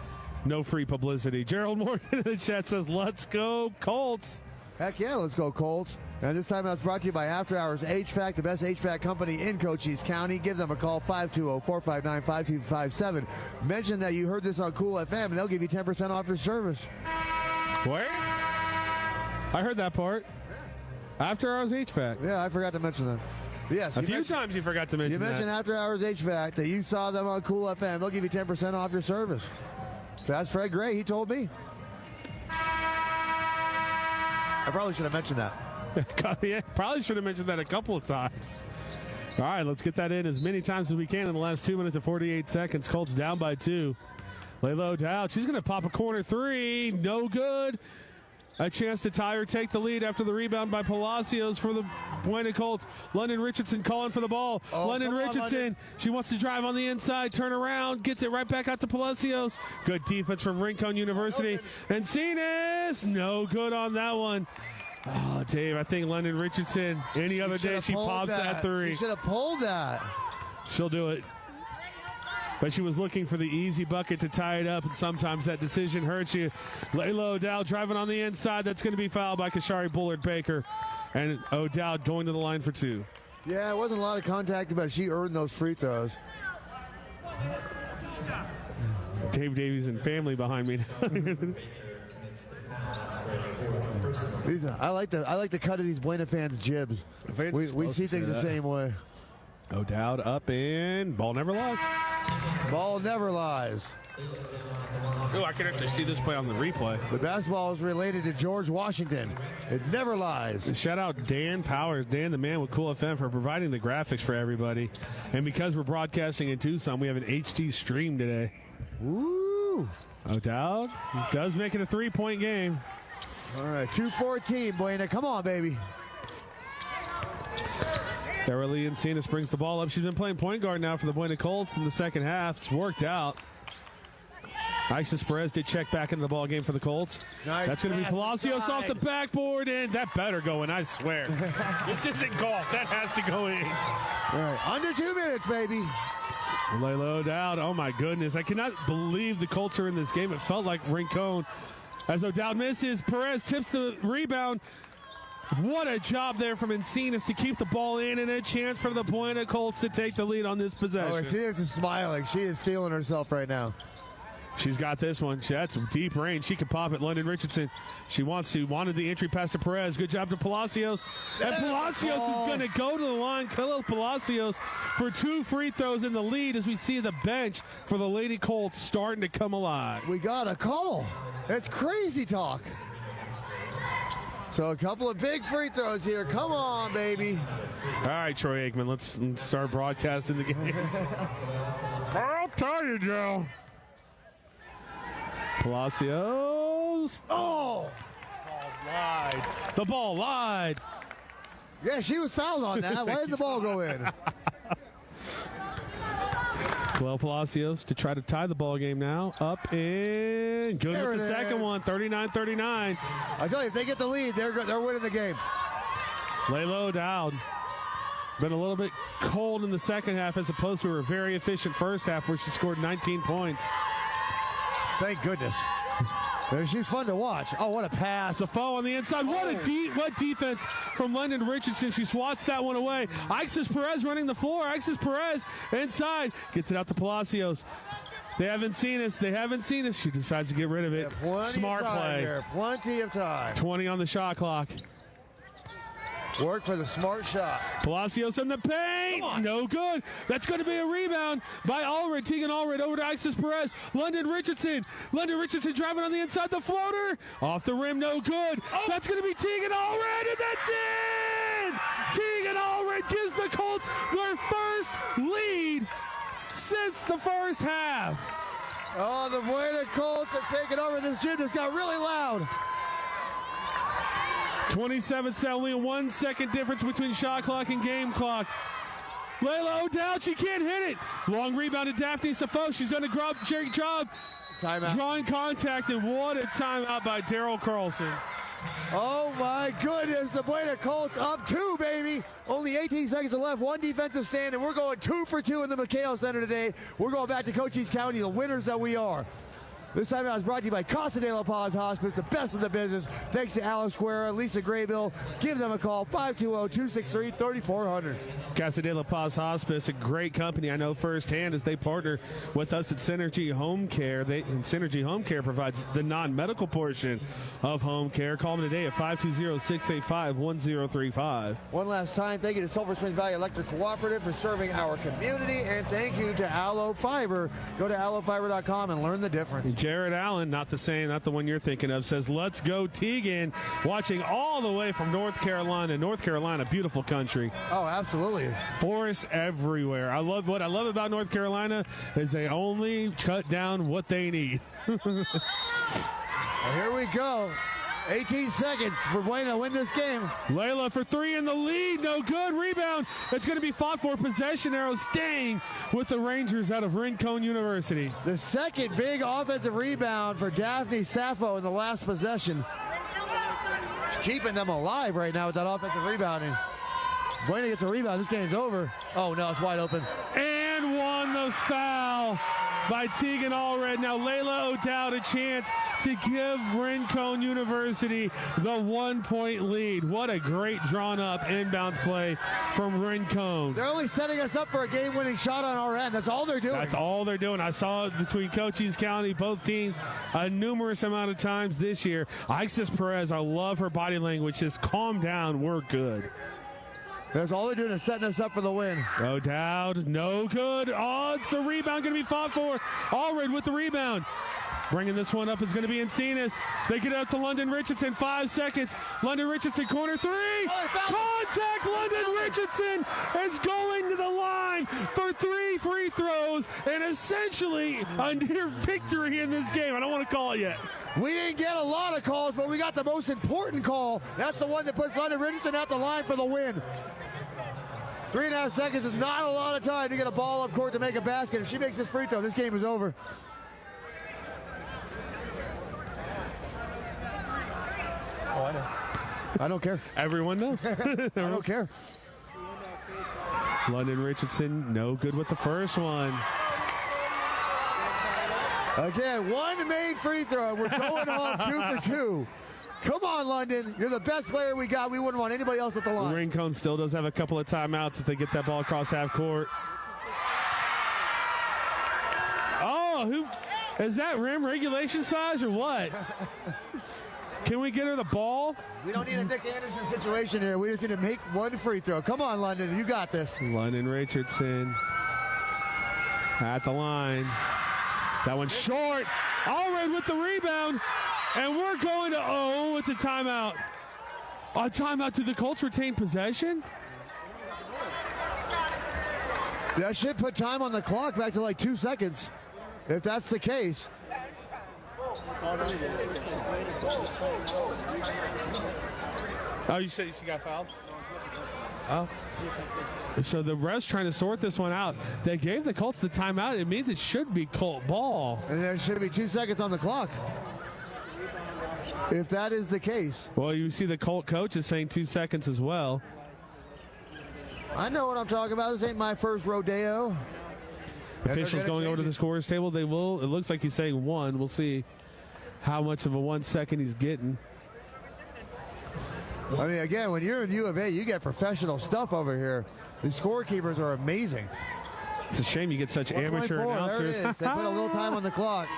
S1: No free publicity. Gerald Morgan in the chat says, let's go Colts.
S2: Heck yeah, let's go Colts. And this time that's brought to you by After Hours HVAC, the best HVAC company in Cochise County. Give them a call, 520-459-5257. Mention that you heard this on Cool FM, and they'll give you 10% off your service.
S1: Where? I heard that part. After Hours HVAC.
S2: Yeah, I forgot to mention that. Yes,
S1: a few times you forgot to mention that.
S2: You mentioned After Hours HVAC, that you saw them on Cool FM. They'll give you 10% off your service. That's Fred Gray. He told me. I probably should have mentioned that.
S1: Yeah, probably should have mentioned that a couple of times. All right, let's get that in as many times as we can in the last 2 minutes and 48 seconds. Colts down by 2. Layla O'Dowd. She's going to pop a corner three. No good. A chance to tie or take the lead after the rebound by Palacios for the Buena Colts. London Richardson calling for the ball. London Richardson, she wants to drive on the inside, turn around, gets it right back out to Palacios. Good defense from Rincon University. Encinas, no good on that one. Oh, Dave, I think London Richardson, any other day, she pops that three.
S2: She should have pulled that.
S1: She'll do it. But she was looking for the easy bucket to tie it up, and sometimes that decision hurts you. Layla O'Dowd driving on the inside. That's going to be fouled by Kashari Bullard-Baker. And O'Dowd going to the line for 2.
S2: Yeah, it wasn't a lot of contact, but she earned those free throws.
S1: Dave Davies and family behind me.
S2: I like the cut of these Buena fans' jibs. We see things the same way.
S1: O'Dowd up and ball never lies.
S2: Ball never lies.
S1: Oh, I can actually see this play on the replay.
S2: The basketball is related to George Washington. It never lies.
S1: Shout out Dan Powers, Dan the man with Cool FM, for providing the graphics for everybody. And because we're broadcasting in Tucson, we have an HD stream today.
S2: Woo!
S1: O'Dowd does make it a 3-point game.
S2: All right, 2-14, Buena. Come on, baby.
S1: Arely Encinas brings the ball up. She's been playing point guard now for the Buena Colts in the second half. It's worked out. Isis Perez did check back into the ball game for the Colts.
S2: Nice.
S1: That's going to be Palacios off the backboard, and that better go in, I swear. This isn't golf. That has to go in.
S2: All right. Under 2 minutes, baby.
S1: Layla O'Dowd, oh my goodness. I cannot believe the Colts are in this game. It felt like Rincon. As O'Dowd misses, Perez tips the rebound. What a job there from Encinas to keep the ball in, and a chance for the Buena Colts to take the lead on this possession.
S2: Oh, Encinas is smiling. She is feeling herself right now.
S1: She's got this one. That's deep range. She can pop it. London Richardson. She wanted the entry pass to Perez. Good job to Palacios. And Palacios is going to go to the line. Khalil Palacios for 2 free throws in the lead as we see the bench for the Lady Colts starting to come alive.
S2: We got a call. That's crazy talk. So a couple of big free throws here. Come on, baby.
S1: All right, Troy Aikman, let's start broadcasting the game. I'll tell you, Joe. Palacios.
S2: Oh!
S1: The ball lied.
S2: Yeah, she was fouled on that. Why did the ball go in?
S1: Khalil Palacios to try to tie the ball game now. Up and good
S2: There
S1: with the
S2: it
S1: second
S2: is.
S1: one, 39-39.
S2: I tell you, if they get the lead, they're winning the game.
S1: Layla O'Dowd. Been a little bit cold in the second half as opposed to her very efficient first half where she scored 19 points.
S2: Thank goodness. She's fun to watch. Oh, what a pass.
S1: Safo on the inside. What defense from London Richardson. She swats that one away. Isis Perez running the floor. Isis Perez inside. Gets it out to Palacios. They haven't seen us. She decides to get rid of it.
S2: Yeah,
S1: Smart play.
S2: Here. Plenty of time.
S1: 20 on the shot clock.
S2: Work for the smart shot.
S1: Palacios in the paint. No good. That's going to be a rebound by Allred. Tegan Allred over to Isis Perez. London Richardson driving on the inside. The floater. Off the rim. No good. That's going to be Tegan Allred, and that's in! Tegan Allred gives the Colts their first lead since the first half.
S2: Oh, the Buena Colts have taken over. This gym just got really loud.
S1: 27-7, only a 1 second difference between shot clock and game clock. Layla O'Dowd, she can't hit it. Long rebound to Daphne Safo. She's done a great job.
S2: Timeout.
S1: Drawing contact, and what a timeout by Daryl Carlson.
S2: Oh, my goodness. The Buena Colts up 2, baby. Only 18 seconds left. 1 defensive stand, and we're going 2 for 2 in the McHale Center today. We're going back to Cochise County, the winners that we are. This time I was brought to you by Casa de la Paz Hospice, the best in the business. Thanks to Alex Guerra, Lisa Graybill. Give them a call, 520-263-3400.
S1: Casa de la Paz Hospice, a great company I know firsthand as they partner with us at Synergy Home Care. Synergy Home Care provides the non-medical portion of home care. Call them today at 520-685-1035.
S2: One last time, thank you to Sulphur Springs Valley Electric Cooperative for serving our community, and thank you to Aloe Fiber. Go to aloefiber.com and learn the difference.
S1: Jared Allen, not the one you're thinking of, says, let's go Tegan, watching all the way from North Carolina. North Carolina, beautiful country.
S2: Oh, absolutely.
S1: Forests everywhere. What I love about North Carolina is they only cut down what they need.
S2: Well, here we go. 18 seconds for Buena to win this game.
S1: Layla for 3 in the lead. No good. Rebound. It's going to be fought for. Possession arrow staying with the Rangers out of Rincon University.
S2: The second big offensive rebound for Daphne Safo in the last possession. Keeping them alive right now with that offensive rebounding. Buena gets a rebound. This game's over. Oh, no, it's wide open.
S1: And won the foul by Tegan Allred. Now Layla O'Dowd a chance to give Rincon University the 1-point lead. What a great drawn-up inbounds play from Rincon.
S2: They're only setting us up for a game-winning shot on our end. That's all they're doing.
S1: That's all they're doing. I saw it between Cochise County, both teams, a numerous amount of times this year. Isis Perez, I love her body language. Just calm down. We're good.
S2: That's all they're doing is setting us up for the win.
S1: O'Dowd, no good. Oh, it's the rebound going to be fought for. Allred with the rebound. Bringing this one up is going to be Encinas. They get out to London Richardson. 5 seconds. London Richardson, corner 3. Contact. London Richardson is going to the line for 3 free throws and essentially a near victory in this game. I don't want to call it yet.
S2: We didn't get a lot of calls, but we got the most important call. That's the one that puts London Richardson at the line for the win. 3.5 seconds is not a lot of time to get a ball up court to make a basket. If she makes this free throw, this game is over. Oh, I know. I don't care.
S1: Everyone knows.
S2: I don't care.
S1: London Richardson, no good with the first one.
S2: Again, one made free throw. We're going home 2 for 2. Come on, London. You're the best player we got. We wouldn't want anybody else at the line.
S1: Rincon still does have a couple of timeouts if they get that ball across half court. Oh, who is that rim regulation size or what? Can we get her the ball?
S2: We don't need a Nick Anderson situation here. We just need to make one free throw. Come on, London. You got this.
S1: London Richardson at the line. That one's short. Allred with the rebound. And we're going to, it's a timeout. A timeout. Do the Colts retain possession?
S2: That should put time on the clock back to like 2 seconds, if that's the case.
S1: Oh, you said she got fouled? Oh. So the refs trying to sort this one out. They gave the Colts the timeout. It means it should be Colt ball.
S2: And there should be 2 seconds on the clock, if that is the case.
S1: Well, you see the Colt coach is saying 2 seconds as well.
S2: I know what I'm talking about. This ain't my first rodeo.
S1: Officials going over to the scorer's table. They will. It looks like he's saying 1. We'll see how much of a 1 second he's getting.
S2: I mean, again, when you're in U of A, you get professional stuff over here. The scorekeepers are amazing.
S1: It's a shame you get such amateur announcers.
S2: There it is. They put a little time on the clock.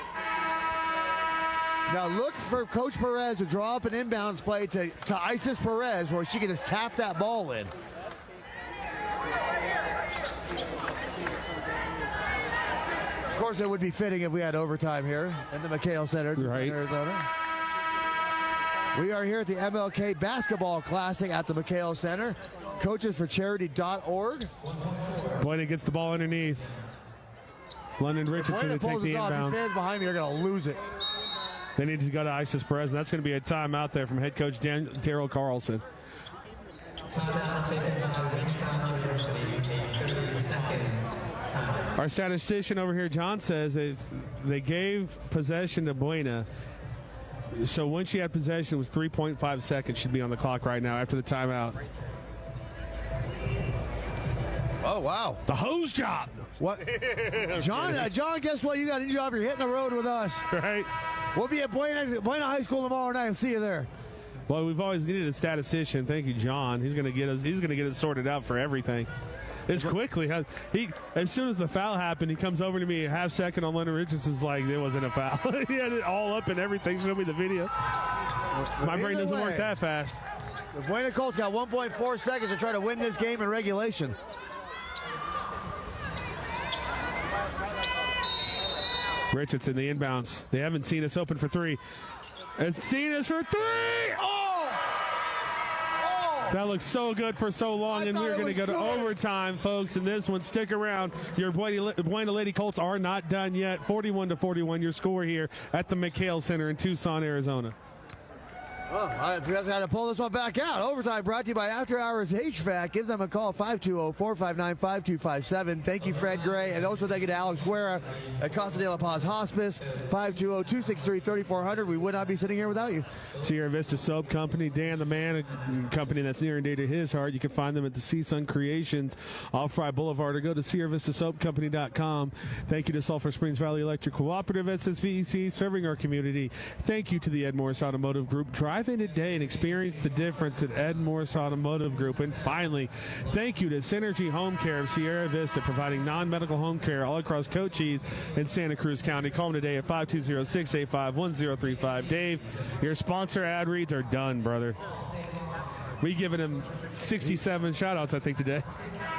S2: Now look for Coach Perez to draw up an inbounds play to Isis Perez where she can just tap that ball in. Of course, it would be fitting if we had overtime here in the McHale Center,
S1: right.
S2: Arizona. We are here at the MLK Basketball Classic at the McHale Center. Coachesforcharity.org.
S1: Buena gets the ball underneath. London Richardson to take the inbounds.
S2: These fans behind me are going to lose it.
S1: They need to go to Isis Perez, and that's going to be a timeout there from head coach Terrell Carlson.
S3: Timeout taken by Rincon University, a 30-second timeout.
S1: Our statistician over here, John, says they gave possession to Buena. So when she had possession, it was 3.5 seconds should be on the clock right now after the timeout.
S2: Oh, wow.
S1: The hose job.
S2: What? John, guess what? You got a new job. You're hitting the road with us.
S1: Right.
S2: We'll be at Buena High School tomorrow night. See you there.
S1: Well, we've always needed a statistician. Thank you, John. He's going to get it sorted out for everything. As quickly. As soon as the foul happened, he comes over to me a half second on London Richardson's like, it wasn't a foul. He had it all up and everything. Show me the video. My brain doesn't work that fast.
S2: The Buena Colts got 1.4 seconds to try to win this game in regulation.
S1: Richardson, the inbounds. They haven't seen us open for 3. It's seen us for 3. Oh! That looks so good for so long, and we're going to go to overtime, folks. In this one, stick around. Your Buena Lady Colts are not done yet. 41-41, your score here at the McHale Center in Tucson, Arizona.
S2: Oh, I forgot to pull this one back out. Overtime brought to you by After Hours HVAC. Give them a call, 520-459-5257. Thank you, Fred Gray. And also thank you to Alex Guerra at Casa de la Paz Hospice, 520-263-3400. We would not be sitting here without you.
S1: Sierra Vista Soap Company, Dan the Man, a company that's near and dear to his heart. You can find them at the Seasun Creations off Fry Boulevard, or go to SierraVistaSoapCompany.com. Thank you to Sulphur Springs Valley Electric Cooperative, SSVEC, serving our community. Thank you to the Ed Morris Automotive Group. Drive in today and experience the difference at Ed Morris Automotive Group. And finally, thank you to Synergy Home Care of Sierra Vista, providing non-medical home care all across Cochise and Santa Cruz County. Call them today at 520-685-1035. Dave, your sponsor ad reads are done, brother. We giving him 67 shout-outs, I think, today.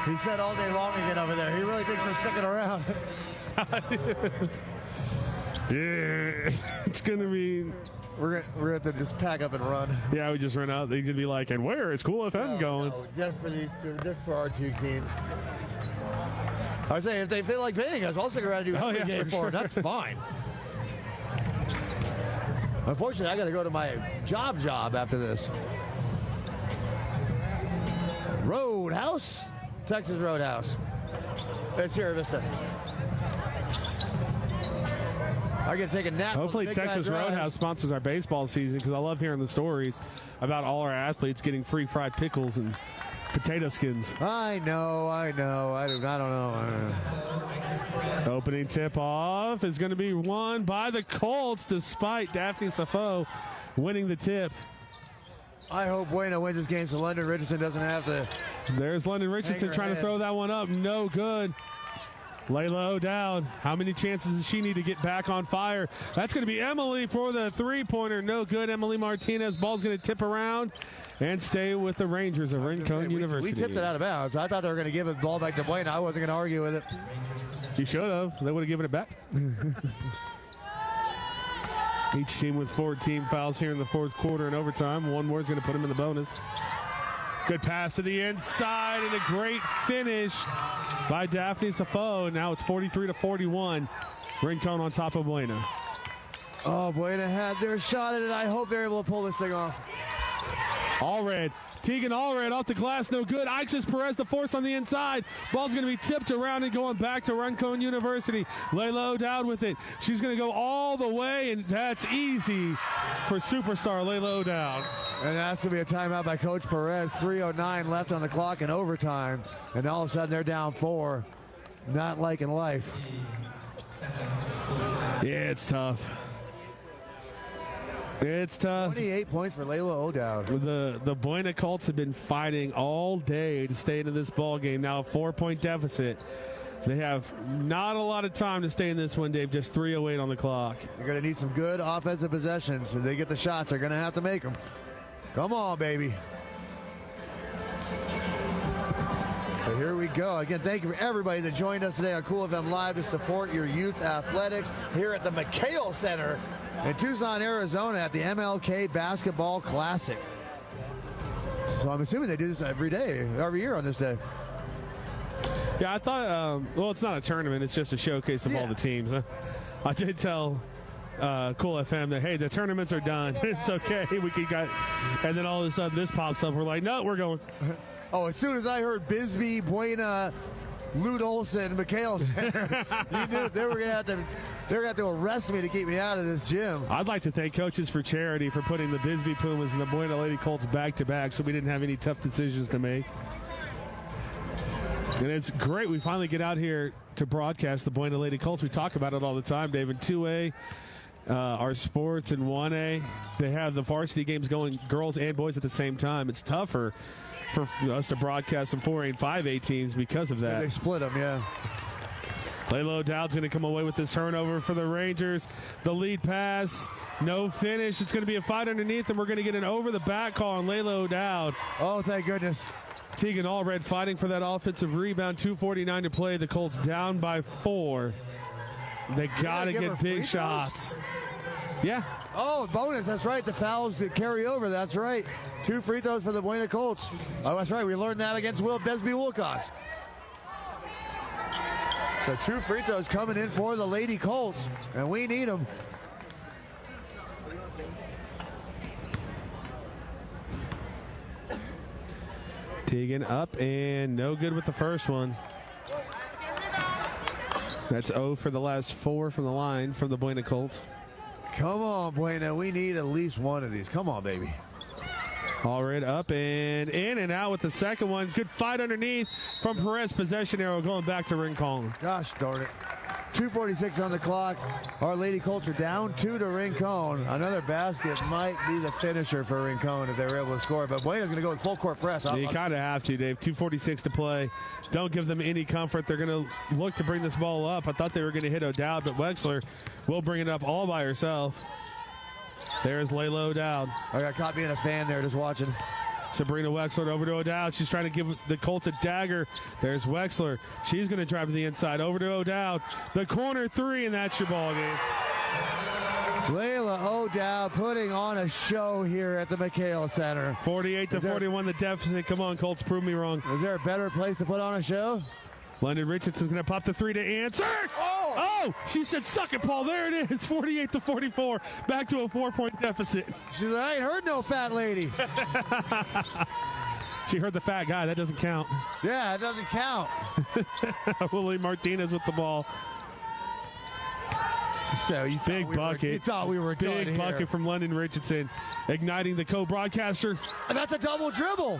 S2: He said all day long again over there. He really thinks we're sticking around.
S1: Yeah, it's going to be...
S2: We're going to just pack up and run.
S1: Yeah, we just run out. They could be like, and where is Cool FM going?
S2: No, just for our two teams. I was saying, if they feel like paying us, I'll stick around and do a game for it. That's fine. Unfortunately, I got to go to my job after this. Roadhouse, Texas Roadhouse. It's Sierra Vista. I get to take a nap.
S1: Hopefully Texas Roadhouse sponsors our baseball season, because I love hearing the stories about all our athletes getting free fried pickles and potato skins.
S2: I know. I don't know.
S1: Opening tip-off is going to be won by the Colts, despite Daphne Safo winning the tip.
S2: I hope Buena wins this game so London Richardson doesn't have to.
S1: There's London Richardson trying to throw that one up. No good. Layla O'Dowd, how many chances does she need to get back on fire? That's going to be Emily for the three-pointer. No good. Emily Martinez. Ball's going to tip around and stay with the Rangers of Rincon University.
S2: We tipped it out of bounds. I thought they were going to give the ball back to Buena. I wasn't going to argue with it.
S1: You should have. They would have given it back. Each team with 14 fouls here in the fourth quarter and overtime. One more is going to put them in the bonus. Good pass to the inside and a great finish by Daphne Safo. And now it's 43-41. Rincon on top of Buena.
S2: Oh, Buena had their shot at it. I hope they're able to pull this thing off.
S1: Allred. Tegan Allred off the glass, no good. Ixis Perez, the force on the inside. Ball's going to be tipped around and going back to Rincon University. Layla O'Dowd with it. She's going to go all the way, and that's easy for superstar Layla O'Dowd.
S2: And that's going to be a timeout by Coach Perez. 3:09 left on the clock in overtime. And all of a sudden they're down 4. Not liking life.
S1: Yeah, it's tough. It's tough.
S2: 28 points for Layla O'Dowd.
S1: The Buena Colts have been fighting all day to stay into this ball game. Now a 4-point deficit. They have not a lot of time to stay in this one, Dave. Just 3:08 on the clock.
S2: They're going to need some good offensive possessions. If they get the shots, they're going to have to make them. Come on, baby. So here we go. Again, thank you for everybody that joined us today on Cool FM Live to support your youth athletics here at the McHale Center in Tucson, Arizona at the MLK Basketball Classic. So I'm assuming they do this every year on this day.
S1: Yeah, I thought, well, it's not a tournament. It's just a showcase of all the teams. I did tell Cool FM that, hey, the tournaments are done. It's okay. We can go. And then all of a sudden this pops up. We're like, no, we're going.
S2: Oh, as soon as I heard Bisbee, Buena, Lute Olson, McHale Center, you knew they were going to have to. They're going to have to arrest me to keep me out of this gym.
S1: I'd like to thank Coaches for Charity for putting the Bisbee Pumas and the Buena Lady Colts back-to-back so we didn't have any tough decisions to make. And it's great we finally get out here to broadcast the Buena Lady Colts. We talk about it all the time, Dave. In 2A, our sports, in 1A, they have the varsity games going girls and boys at the same time. It's tougher for us to broadcast some 4A and 5A teams because of that.
S2: They split them, yeah.
S1: Layla O'Dowd's going to come away with this turnover for the Rangers. The lead pass, no finish. It's going to be a fight underneath, and we're going to get an over-the-back call on Layla O'Dowd.
S2: Oh, thank goodness.
S1: Tegan Allred fighting for that offensive rebound. 2:49 to play. The Colts down by 4. They got to get big shots. Yeah.
S2: Oh, bonus. That's right. The fouls that carry over. That's right. 2 free throws for the Buena Colts. Oh, that's right. We learned that against Will Bisbee Wilcox. So 2 free throws coming in for the Lady Colts, and we need them.
S1: Tegan up and no good with the first one. That's 0 for the last 4 from the line from the Buena Colts.
S2: Come on, Buena. We need at least one of these. Come on, baby.
S1: Allred up and in and out with the second one. Good fight underneath from Perez. Possession arrow going back to Rincon.
S2: Gosh darn it. 2:46 on the clock. Our Lady Colts are down 2 to Rincon. Another basket might be the finisher for Rincon if they were able to score. But Buena's going to go with full court press.
S1: You kind of have to, Dave. 2:46 to play. Don't give them any comfort. They're going to look to bring this ball up. I thought they were going to hit O'Dowd, but Wexler will bring it up all by herself. There's Layla O'Dowd.
S2: I got caught being a fan there just watching.
S1: Sabrina Wexler over to O'Dowd. She's trying to give the Colts a dagger. There's Wexler. She's going to drive to the inside. Over to O'Dowd. The corner 3, and that's your ball game.
S2: Layla O'Dowd putting on a show here at the McHale Center.
S1: 48-41 the deficit. Come on, Colts, prove me wrong.
S2: Is there a better place to put on a show?
S1: London Richardson's going to pop the 3 to answer. Oh, she said, suck it, Paul. There it is, 48-44. Back to a 4-point deficit.
S2: She's like, I ain't heard no fat lady.
S1: She heard the fat guy. That doesn't count.
S2: Yeah, it doesn't count.
S1: Willie Martinez with the ball.
S2: So you
S1: big bucket.
S2: You thought we were done
S1: big bucket
S2: here.
S1: from London Richardson, igniting the co-broadcaster.
S2: And that's a double dribble.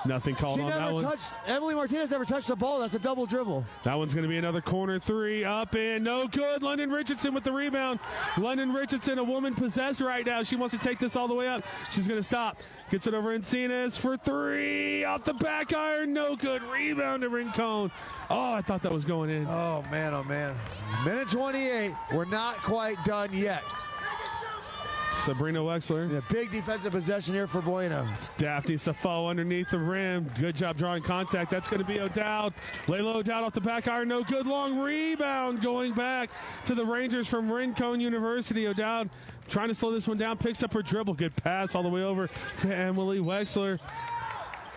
S1: Nothing called
S2: She
S1: on that
S2: never
S1: one.
S2: touched. Emily Martinez never touched the ball. That's a double dribble.
S1: That one's going to be another corner three, up and no good. London Richardson with the rebound. London Richardson, a woman possessed right now. She wants to take this all the way up. She's going to stop. Gets it over Encinas for three. Off the back iron, no good. Rebound to Rincon. Oh, I thought that was going in.
S2: Oh, man, oh, man. Minute 28. We're not quite done yet.
S1: Sabrina Wexler.
S2: A big defensive possession here for Buena.
S1: Daphne Safo underneath the rim. Good job drawing contact. That's going to be O'Dowd. Layla O'Dowd off the back iron. No good. Long rebound going back to the Rangers from Rincon University. O'Dowd trying to slow this one down. Picks up her dribble. Good pass all the way over to Emily Wexler.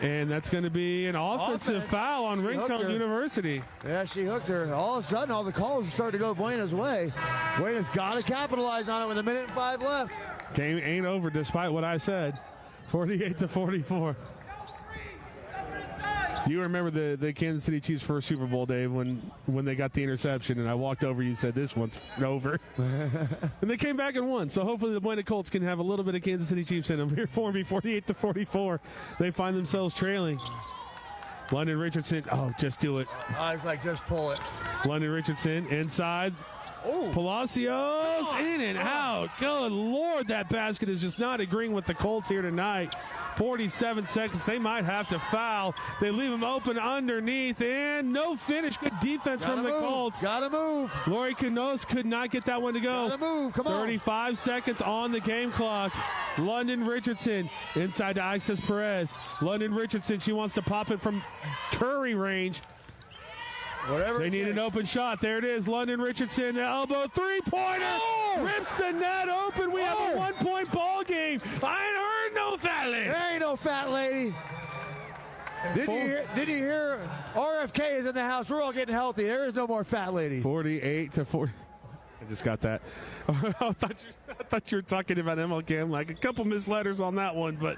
S1: And that's going to be an offensive foul on Rincon University.
S2: Yeah, she hooked her. All of a sudden, all the calls are starting to go Buena's way. Buena's got to capitalize on it with 1:05 left.
S1: Game ain't over despite what I said. 48-44. You remember the Kansas City Chiefs' first Super Bowl, Dave, when they got the interception, and I walked over, you said, this one's over. And they came back and won. So hopefully the Buena Colts can have a little bit of Kansas City Chiefs in them. Here for me, 48-44. They find themselves trailing. London Richardson, oh, just do it.
S2: I was like, just pull it.
S1: London Richardson inside.
S2: Oh,
S1: Palacios in and out. Good Lord, that basket is just not agreeing with the Colts here tonight. 47 seconds. They might have to foul. They leave him open underneath, and no finish. Good defense from the Colts.
S2: Gotta move.
S1: Lori Canos could not get that one to go.
S2: Gotta move. Come on.
S1: 35 seconds on the game clock. London Richardson inside to Ixas Perez. London Richardson, she wants to pop it from Curry range.
S2: Whatever.
S1: They need an open shot. There it is. London Richardson, elbow three-pointer. Rips the net open. We have a 1-point ball game. I ain't heard no fat lady.
S2: There ain't no fat lady. Did you hear? RFK is in the house. We're all getting healthy. There is no more fat lady.
S1: 48-40. I just got that. I thought you were talking about MLK. I'm like, a couple missed letters on that one, but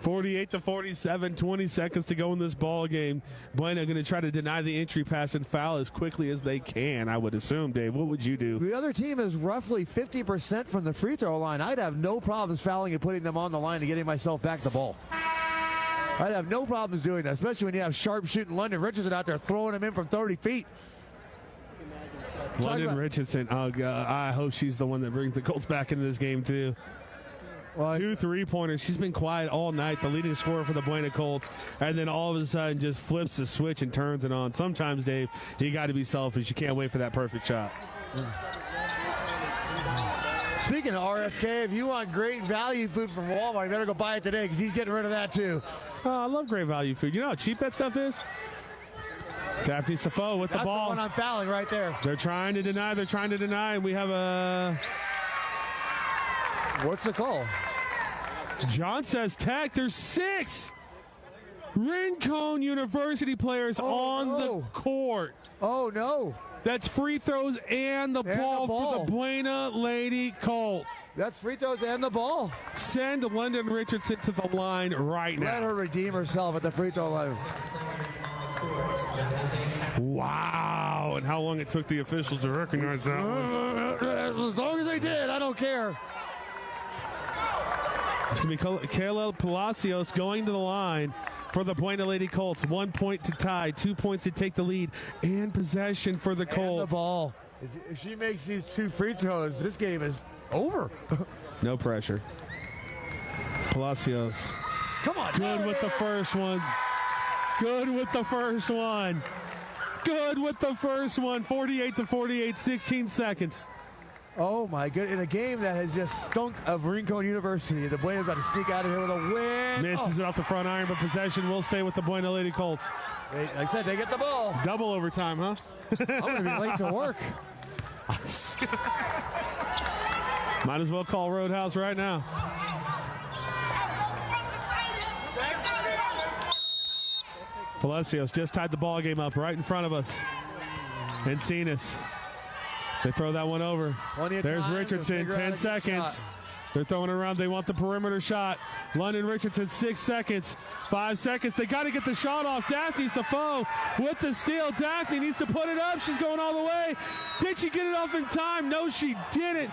S1: 48-47, 20 seconds to go in this ball game. Buena going to try to deny the entry pass and foul as quickly as they can, I would assume. Dave, what would you do?
S2: The other team is roughly 50% from the free throw line. I'd have no problems fouling and putting them on the line and getting myself back the ball. I'd have no problems doing that, especially when you have sharp-shooting London Richardson out there throwing them in from 30 feet.
S1: London Richardson, oh God, I hope she's the one that brings the Colts back into this game too.
S2: Well,
S1: 2 3-pointers. She's been quiet all night, the leading scorer for the Buena Colts, and then all of a sudden just flips the switch and turns it on. Sometimes, Dave, you got to be selfish. You can't wait for that perfect shot.
S2: Speaking of RFK, if you want great value food from Walmart, you better go buy it today because he's getting rid of that too.
S1: Oh, I love great value food. You know how cheap that stuff is? Daphne Safo with the ball.
S2: That's the one I'm fouling right there.
S1: They're trying to deny. And we have a...
S2: What's the call?
S1: John says tech. There's 6 Rincon University players on the court.
S2: Oh, no.
S1: That's free throws and the ball for the Buena Lady Colts.
S2: That's free throws and the ball.
S1: Send London Richardson to the line right now.
S2: Let her redeem herself at the free throw line.
S1: Wow. And how long it took the officials to recognize that one.
S2: As long as they did, I don't care.
S1: It's going to be Kayla Palacios going to the line for the Buena Lady Colts. 1 point to tie, 2 points to take the lead, and possession for the Colts.
S2: And the ball. If she makes these 2 free throws, this game is over.
S1: No pressure. Palacios.
S2: Come on.
S1: Good with the first one. Good with the first one. Good with the first one. 48-48, 16 seconds.
S2: Oh, my God. In a game that has just stunk of Rincon University, the Buena's about to sneak out of here with a win.
S1: Misses it off the front iron, but possession will stay with the Buena Lady Colts.
S2: Like I said, they get the ball.
S1: Double overtime, huh?
S2: I'm going to be late to work.
S1: Might as well call Roadhouse right now. Palacios just tied the ball game up right in front of us. Encinas. They throw that one over. There's Richardson, 10 seconds. They're throwing it around. They want the perimeter shot. London Richardson, 6 seconds. 5 seconds. They got to get the shot off. Daphne Safo with the steal. Daphne needs to put it up. She's going all the way. Did she get it off in time? No, she didn't.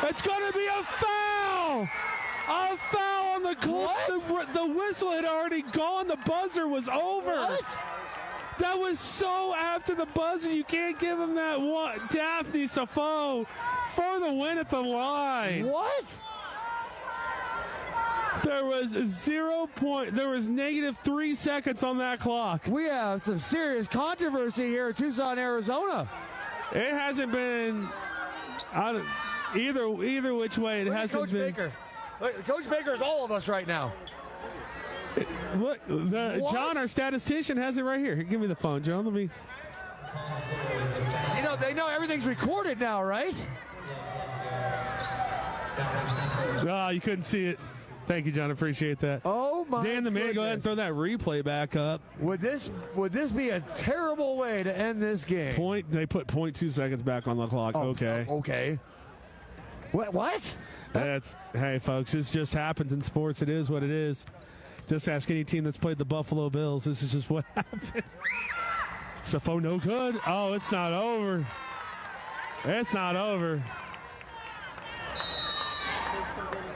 S1: It's going to be a foul. A foul on the Colts. The whistle had already gone. The buzzer was over.
S2: What?
S1: That was so after the buzzer. You can't give him that one. Daphne Safo for the win at the line.
S2: What?
S1: There was there was negative 3 seconds on that clock.
S2: We have some serious controversy here in Tucson, Arizona.
S1: It hasn't been either which way. It hasn't
S2: Coach
S1: been.
S2: Baker. Look, Coach Baker is all of us right now.
S1: Look, John, our statistician, has it right here. Give me the phone, John. Let me.
S2: You know, they know everything's recorded now, right?
S1: Oh, you couldn't see it. Thank you, John. Appreciate that.
S2: Oh my!
S1: Dan the man,
S2: goodness.
S1: go ahead and throw that replay back up.
S2: Would this be a terrible way to end this game?
S1: They put 0.2 seconds back on the clock.
S2: Oh,
S1: okay.
S2: Okay. What?
S1: Hey, folks, this just happens in sports. It is what it is. Just ask any team that's played the Buffalo Bills. This is just what happens. Safo, no good. Oh, it's not over. It's not over.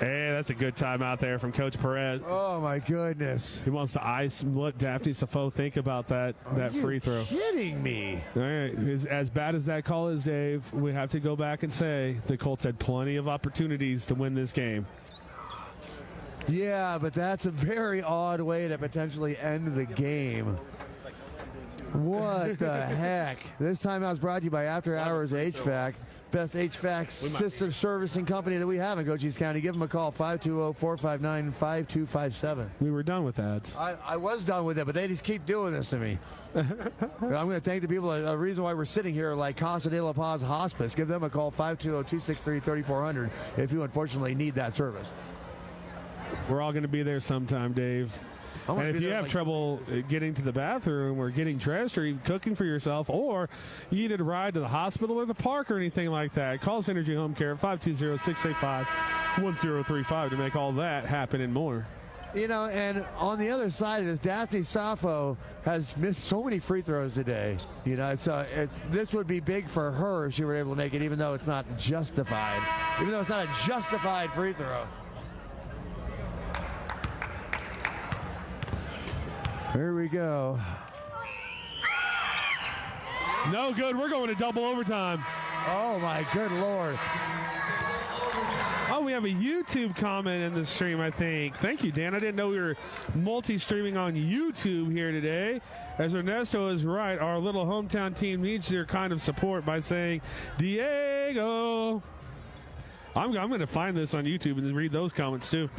S1: Hey, that's a good timeout there from Coach Perez.
S2: Oh my goodness!
S1: He wants to ice and let Daphne Safo think about that free throw.
S2: Are you kidding me?
S1: All right, as bad as that call is, Dave, we have to go back and say the Colts had plenty of opportunities to win this game.
S2: Yeah, but that's a very odd way to potentially end the game. What the heck? This timeout's brought to you by After Hours HVAC. Best HVAC system servicing company that we have in Cochise County. Give them a call, 520-459-5257.
S1: We were done with ads.
S2: I was done with it, but they just keep doing this to me. I'm going to thank the people. A reason why we're sitting here like Casa de la Paz Hospice. Give them a call, 520-263-3400, if you unfortunately need that service.
S1: We're all going to be there sometime, Dave. And if you have trouble getting to the bathroom or getting dressed or even cooking for yourself, or you need a ride to the hospital or the park or anything like that, call Synergy Home Care at 520-685-1035 to make all that happen and more.
S2: You know, and on the other side of this, Daphne Safo has missed so many free throws today. You know, so this would be big for her if she were able to make it, even though it's not justified. Even though it's not a justified free throw. Here we go.
S1: No good. We're going to double overtime.
S2: Oh, my good Lord.
S1: Oh, we have a YouTube comment in the stream, I think. Thank you, Dan. I didn't know we were multi-streaming on YouTube here today. As Ernesto is right, our little hometown team needs your kind of support by saying, Diego. I'm going to find this on YouTube and read those comments, too.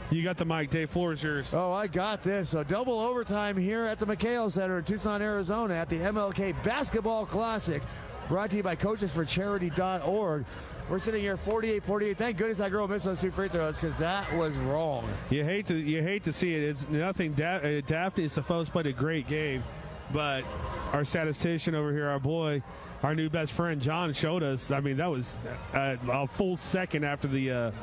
S1: You got the mic, Dave. Floor is yours.
S2: Oh, I got this. So double overtime here at the McHale Center in Tucson, Arizona at the MLK Basketball Classic. Brought to you by coachesforcharity.org. We're sitting here 48-48. Thank goodness that girl missed those 2 free throws because that was wrong.
S1: You hate to see it. It's nothing. Daphne Safo's played a great game, but our statistician over here, our boy, our new best friend John, showed us. I mean, that was a full second after the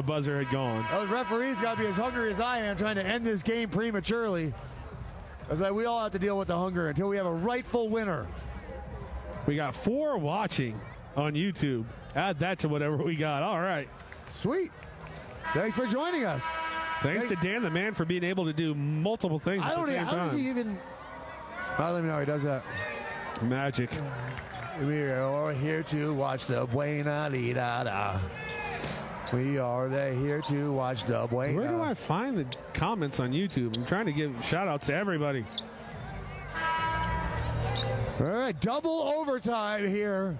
S1: buzzer had gone.
S2: Those referees got to be as hungry as I am trying to end this game prematurely. It's like we all have to deal with the hunger until we have a rightful winner.
S1: We got 4 watching on YouTube. Add that to whatever we got. All right.
S2: Sweet. Thanks for joining us.
S1: Thanks to Dan the man for being able to do multiple things at the same time.
S2: How does he even... Let me know how he does that.
S1: Magic.
S2: We are here to watch the Buena Lidada. We are here to watch the Buena.
S1: Where do I find the comments on YouTube? I'm trying to give shout-outs to everybody.
S2: All right, double overtime here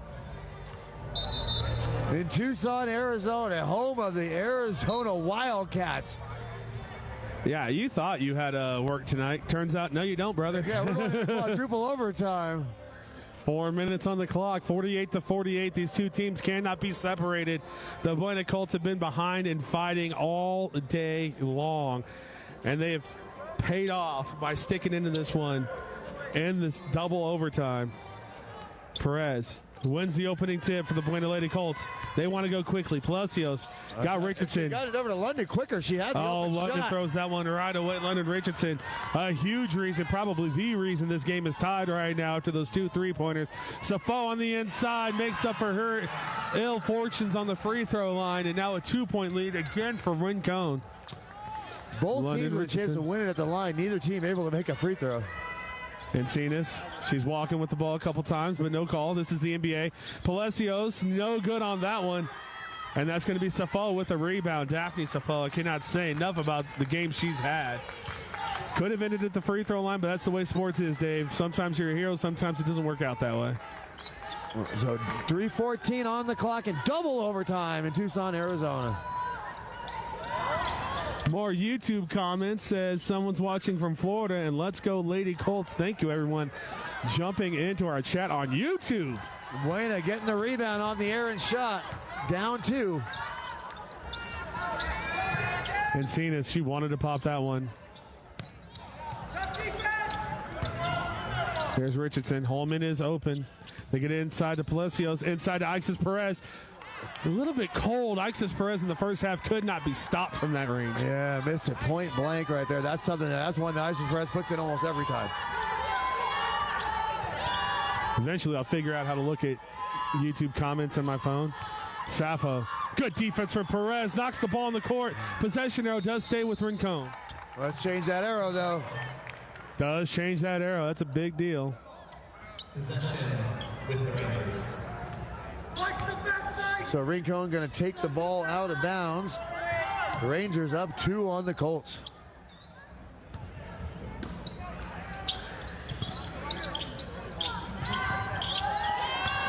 S2: in Tucson, Arizona, home of the Arizona Wildcats.
S1: Yeah, you thought you had work tonight. Turns out, no, you don't, brother.
S2: Yeah, we're going to quadruple overtime.
S1: 4 minutes on the clock, 48-48. These two teams cannot be separated. The Buena Colts have been behind and fighting all day long, and they have paid off by sticking into this one in this double overtime. Perez wins the opening tip for the Buena Lady Colts. They want to go quickly. Palacios got Richardson.
S2: She got it over to London quicker. She had the open
S1: London
S2: shot.
S1: throws that one right away. London Richardson, a huge reason, probably the reason this game is tied right now after those 2 3-pointers. Safo on the inside makes up for her ill fortunes on the free throw line, and now a 2-point lead again for Rincon.
S2: Both
S1: London
S2: teams with a chance
S1: Richardson.
S2: to win it at the line. Neither team able to make a free throw.
S1: Encinas, she's walking with the ball a couple times, but no call. This is the NBA. Palacios, no good on that one. And that's going to be Safo with a rebound. Daphne Safo, I cannot say enough about the game she's had. Could have ended at the free throw line, but that's the way sports is, Dave. Sometimes you're a hero, sometimes it doesn't work out that way.
S2: So 3:14 on the clock and double overtime in Tucson, Arizona.
S1: More YouTube comments says someone's watching from Florida, and let's go Lady Colts. Thank you, everyone, jumping into our chat on YouTube.
S2: Buena getting the rebound on the errant shot. Down 2.
S1: Encinas, she wanted to pop that one. There's Richardson. Holman is open. They get inside to Palacios, inside to Ixis Perez. A little bit cold. Ixis Perez in the first half could not be stopped from that range.
S2: Yeah, missed it point blank right there. That's something that's one that Ixis Perez puts in almost every time.
S1: Eventually, I'll figure out how to look at YouTube comments on my phone. Safo, good defense from Perez. Knocks the ball in the court. Possession arrow does stay with Rincon.
S2: Let's change that arrow, though.
S1: Does change that arrow. That's a big deal.
S3: Possession with the Rangers.
S2: So Rincon going to take the ball out of bounds. The Rangers up 2 on the Colts.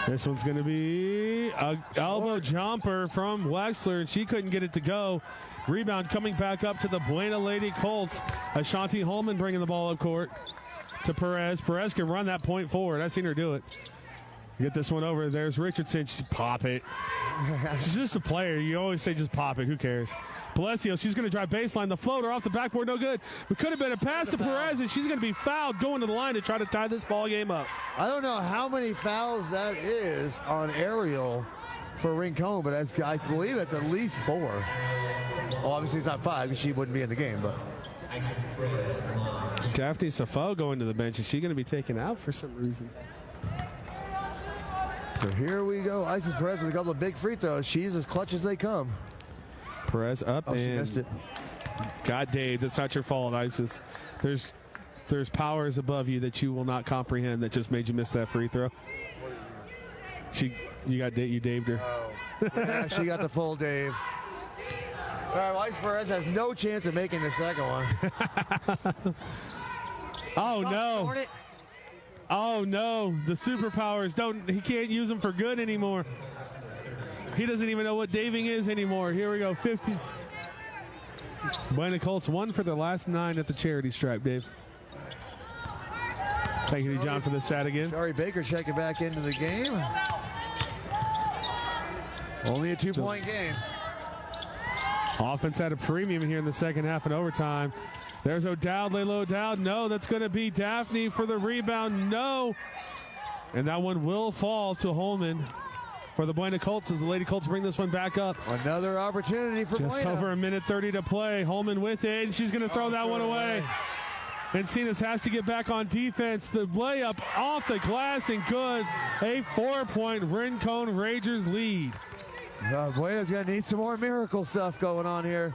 S1: This one's going to be an elbow jumper from Wexler, and she couldn't get it to go. Rebound coming back up to the Buena Lady Colts. Ashanti Holman bringing the ball up court to Perez. Perez can run that point forward. I've seen her do it. Get this one over. There's Richardson. She pop it. She's just a player. You always say just pop it. Who cares? Palacios, she's going to drive baseline. The floater off the backboard, no good. It could have been a pass to Perez, and she's going to be fouled going to the line to try to tie this ball game up.
S2: I don't know how many fouls that is on Ariel for Rincon, but I believe it's at least 4. Well, obviously it's not 5 because she wouldn't be in the game, but.
S1: Daphne Safo going to the bench. Is she going to be taken out for some reason?
S2: So here we go. Isis Perez with a couple of big free throws. She's as clutch as they come.
S1: Perez up
S2: she
S1: and
S2: missed it.
S1: God, Dave, that's not your fault, Isis. There's powers above you that you will not comprehend that just made you miss that free throw. You daved her.
S2: Yeah, she got the full Dave. All right, well, Isis Perez has no chance of making the second one.
S1: Oh no! Oh no! The superpowers he can't use them for good anymore. He doesn't even know what daving is anymore. Here we go, 50. Buena Colts 1 for their last 9 at the charity stripe, Dave. Thank you, John, for the stat again.
S2: Shari Baker checking back into the game. Only a 2-point game.
S1: Offense had a premium here in the second half and overtime. There's O'Dowd, Layla O'Dowd. No, that's going to be Daphne for the rebound. No. And that one will fall to Holman for the Buena Colts as the Lady Colts bring this one back up.
S2: Another opportunity for
S1: Just
S2: Buena.
S1: over a minute 30 to play. Holman with it, and she's going to throw that one away. Encinas has to get back on defense. The layup off the glass and good. A 4-point Rincon Rangers lead.
S2: Buena's going to need some more miracle stuff going on here.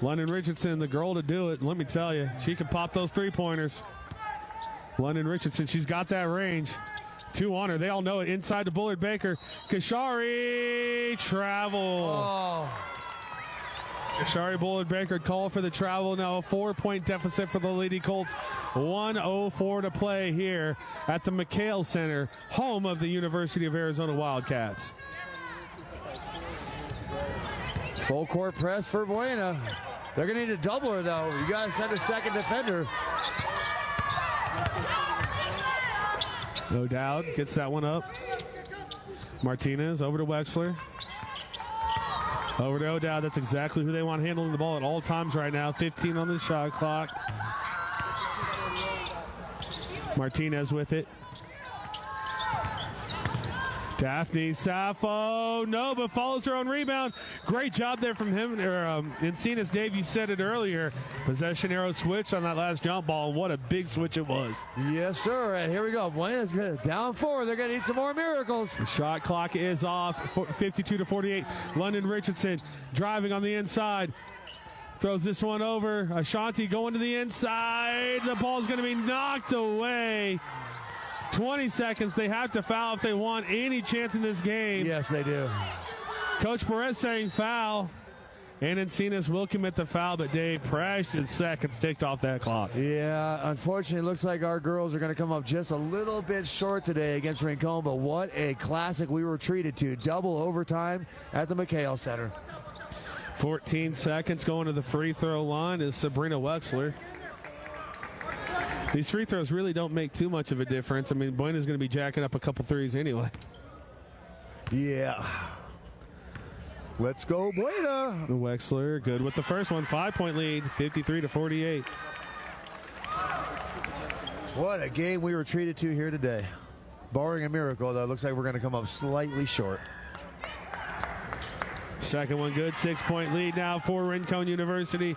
S1: London Richardson, the girl to do it. Let me tell you, she can pop those 3-pointers. London Richardson, she's got that range. 2 on her. They all know it. Inside to Bullard Baker. Kashari travel.
S2: Oh.
S1: Kashari Bullard Baker call for the travel. Now a 4-point deficit for the Lady Colts. 1:04 to play here at the McHale Center, home of the University of Arizona Wildcats.
S2: Full court press for Buena. They're going to need to double her, though. You got to send a second defender.
S1: O'Dowd gets that one up. Martinez over to Wexler. Over to O'Dowd. That's exactly who they want handling the ball at all times right now. 15 on the shot clock. Martinez with it. Daphne Sappho, no, but follows her own rebound. Great job there from him. Encinas, Dave, you said it earlier. Possession arrow switch on that last jump ball, and what a big switch it was.
S2: Yes, sir. And here we go. Buena's good. Down 4. They're going to need some more miracles.
S1: The shot clock is off, 52-48. London Richardson driving on the inside. Throws this one over. Ashanti going to the inside. The ball's going to be knocked away. 20 seconds. They have to foul if they want any chance in this game.
S2: Yes, they do.
S1: Coach Perez saying foul. And Encinas will commit the foul, but Dave, precious seconds ticked off that clock.
S2: Yeah, unfortunately, it looks like our girls are going to come up just a little bit short today against Rincon, but what a classic we were treated to. Double overtime at the McHale Center.
S1: 14 seconds going to the free throw line is Sabrina Wexler. These free throws really don't make too much of a difference. I mean, Buena's going to be jacking up a couple threes anyway.
S2: Yeah. Let's go, Buena.
S1: Wexler good with the first one. 5-point lead, 53-48.
S2: What a game we were treated to here today. Barring a miracle, though, it looks like we're going to come up slightly short.
S1: Second one good, 6-point lead now for Rincon University.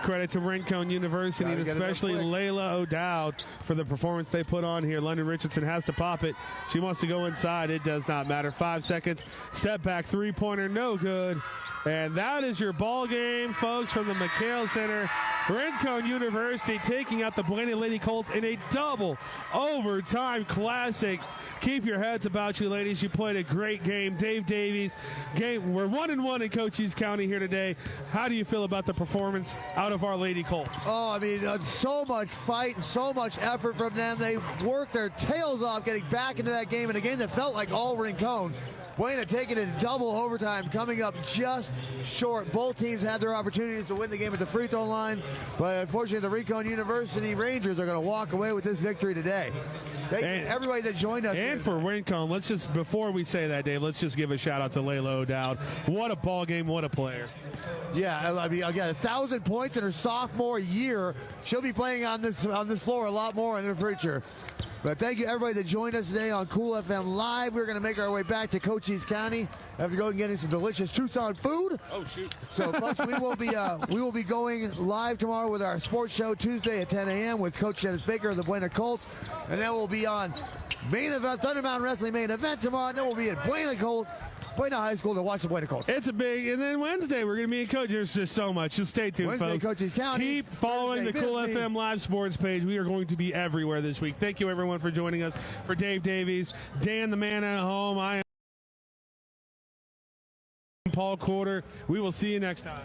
S1: Credit to Rincon University and especially Layla O'Dowd for the performance they put on here. London Richardson has to pop it. She wants to go inside. It does not matter. 5 seconds. Step back, three-pointer, no good. And that is your ball game, folks, from the McHale Center. Rincon University taking out the Buena Lady Colts in a double overtime classic. Keep your heads about you, ladies. You played a great game. Dave Davies, we're 1-1 in Cochise County here today. How do you feel about the performance out of our Lady Colts?
S2: Oh, I mean, so much fight, so much effort from them. They worked their tails off getting back into that game, in a game that felt like all Rincon. Buena taking it in double overtime, coming up just short. Both teams had their opportunities to win the game at the free throw line, but unfortunately the Rincon University Rangers are going to walk away with this victory today. Thank you to everybody that joined us.
S1: And for Rincon, let's just, before we say that, Dave, let's just give a shout out to Layla O'Dowd. What a ball game, what a player.
S2: Yeah, I mean, again, 1,000 points in her sophomore year. She'll be playing on this floor a lot more in the future. But thank you, everybody that joined us today on Cool FM Live. We're going to make our way back to Cochise County after going and getting some delicious Tucson food.
S1: Oh, shoot.
S2: So, folks, we will be going live tomorrow with our sports show Tuesday at 10 a.m. with Coach Dennis Baker of the Buena Colts. And then we'll be on main event, Thunder Mountain Wrestling main event tomorrow. And then we'll be at Buena High School to watch the Buena Colts.
S1: It's a big, and then Wednesday we're going to be in Coach. There's just so much. Just stay tuned,
S2: Wednesday,
S1: folks.
S2: Cochise County.
S1: Keep following the Cool FM Live Sports page. We are going to be everywhere this week. Thank you, everyone, for joining us. For Dave Davies, Dan the man at home, I am Paul Quarter. We will see you next time.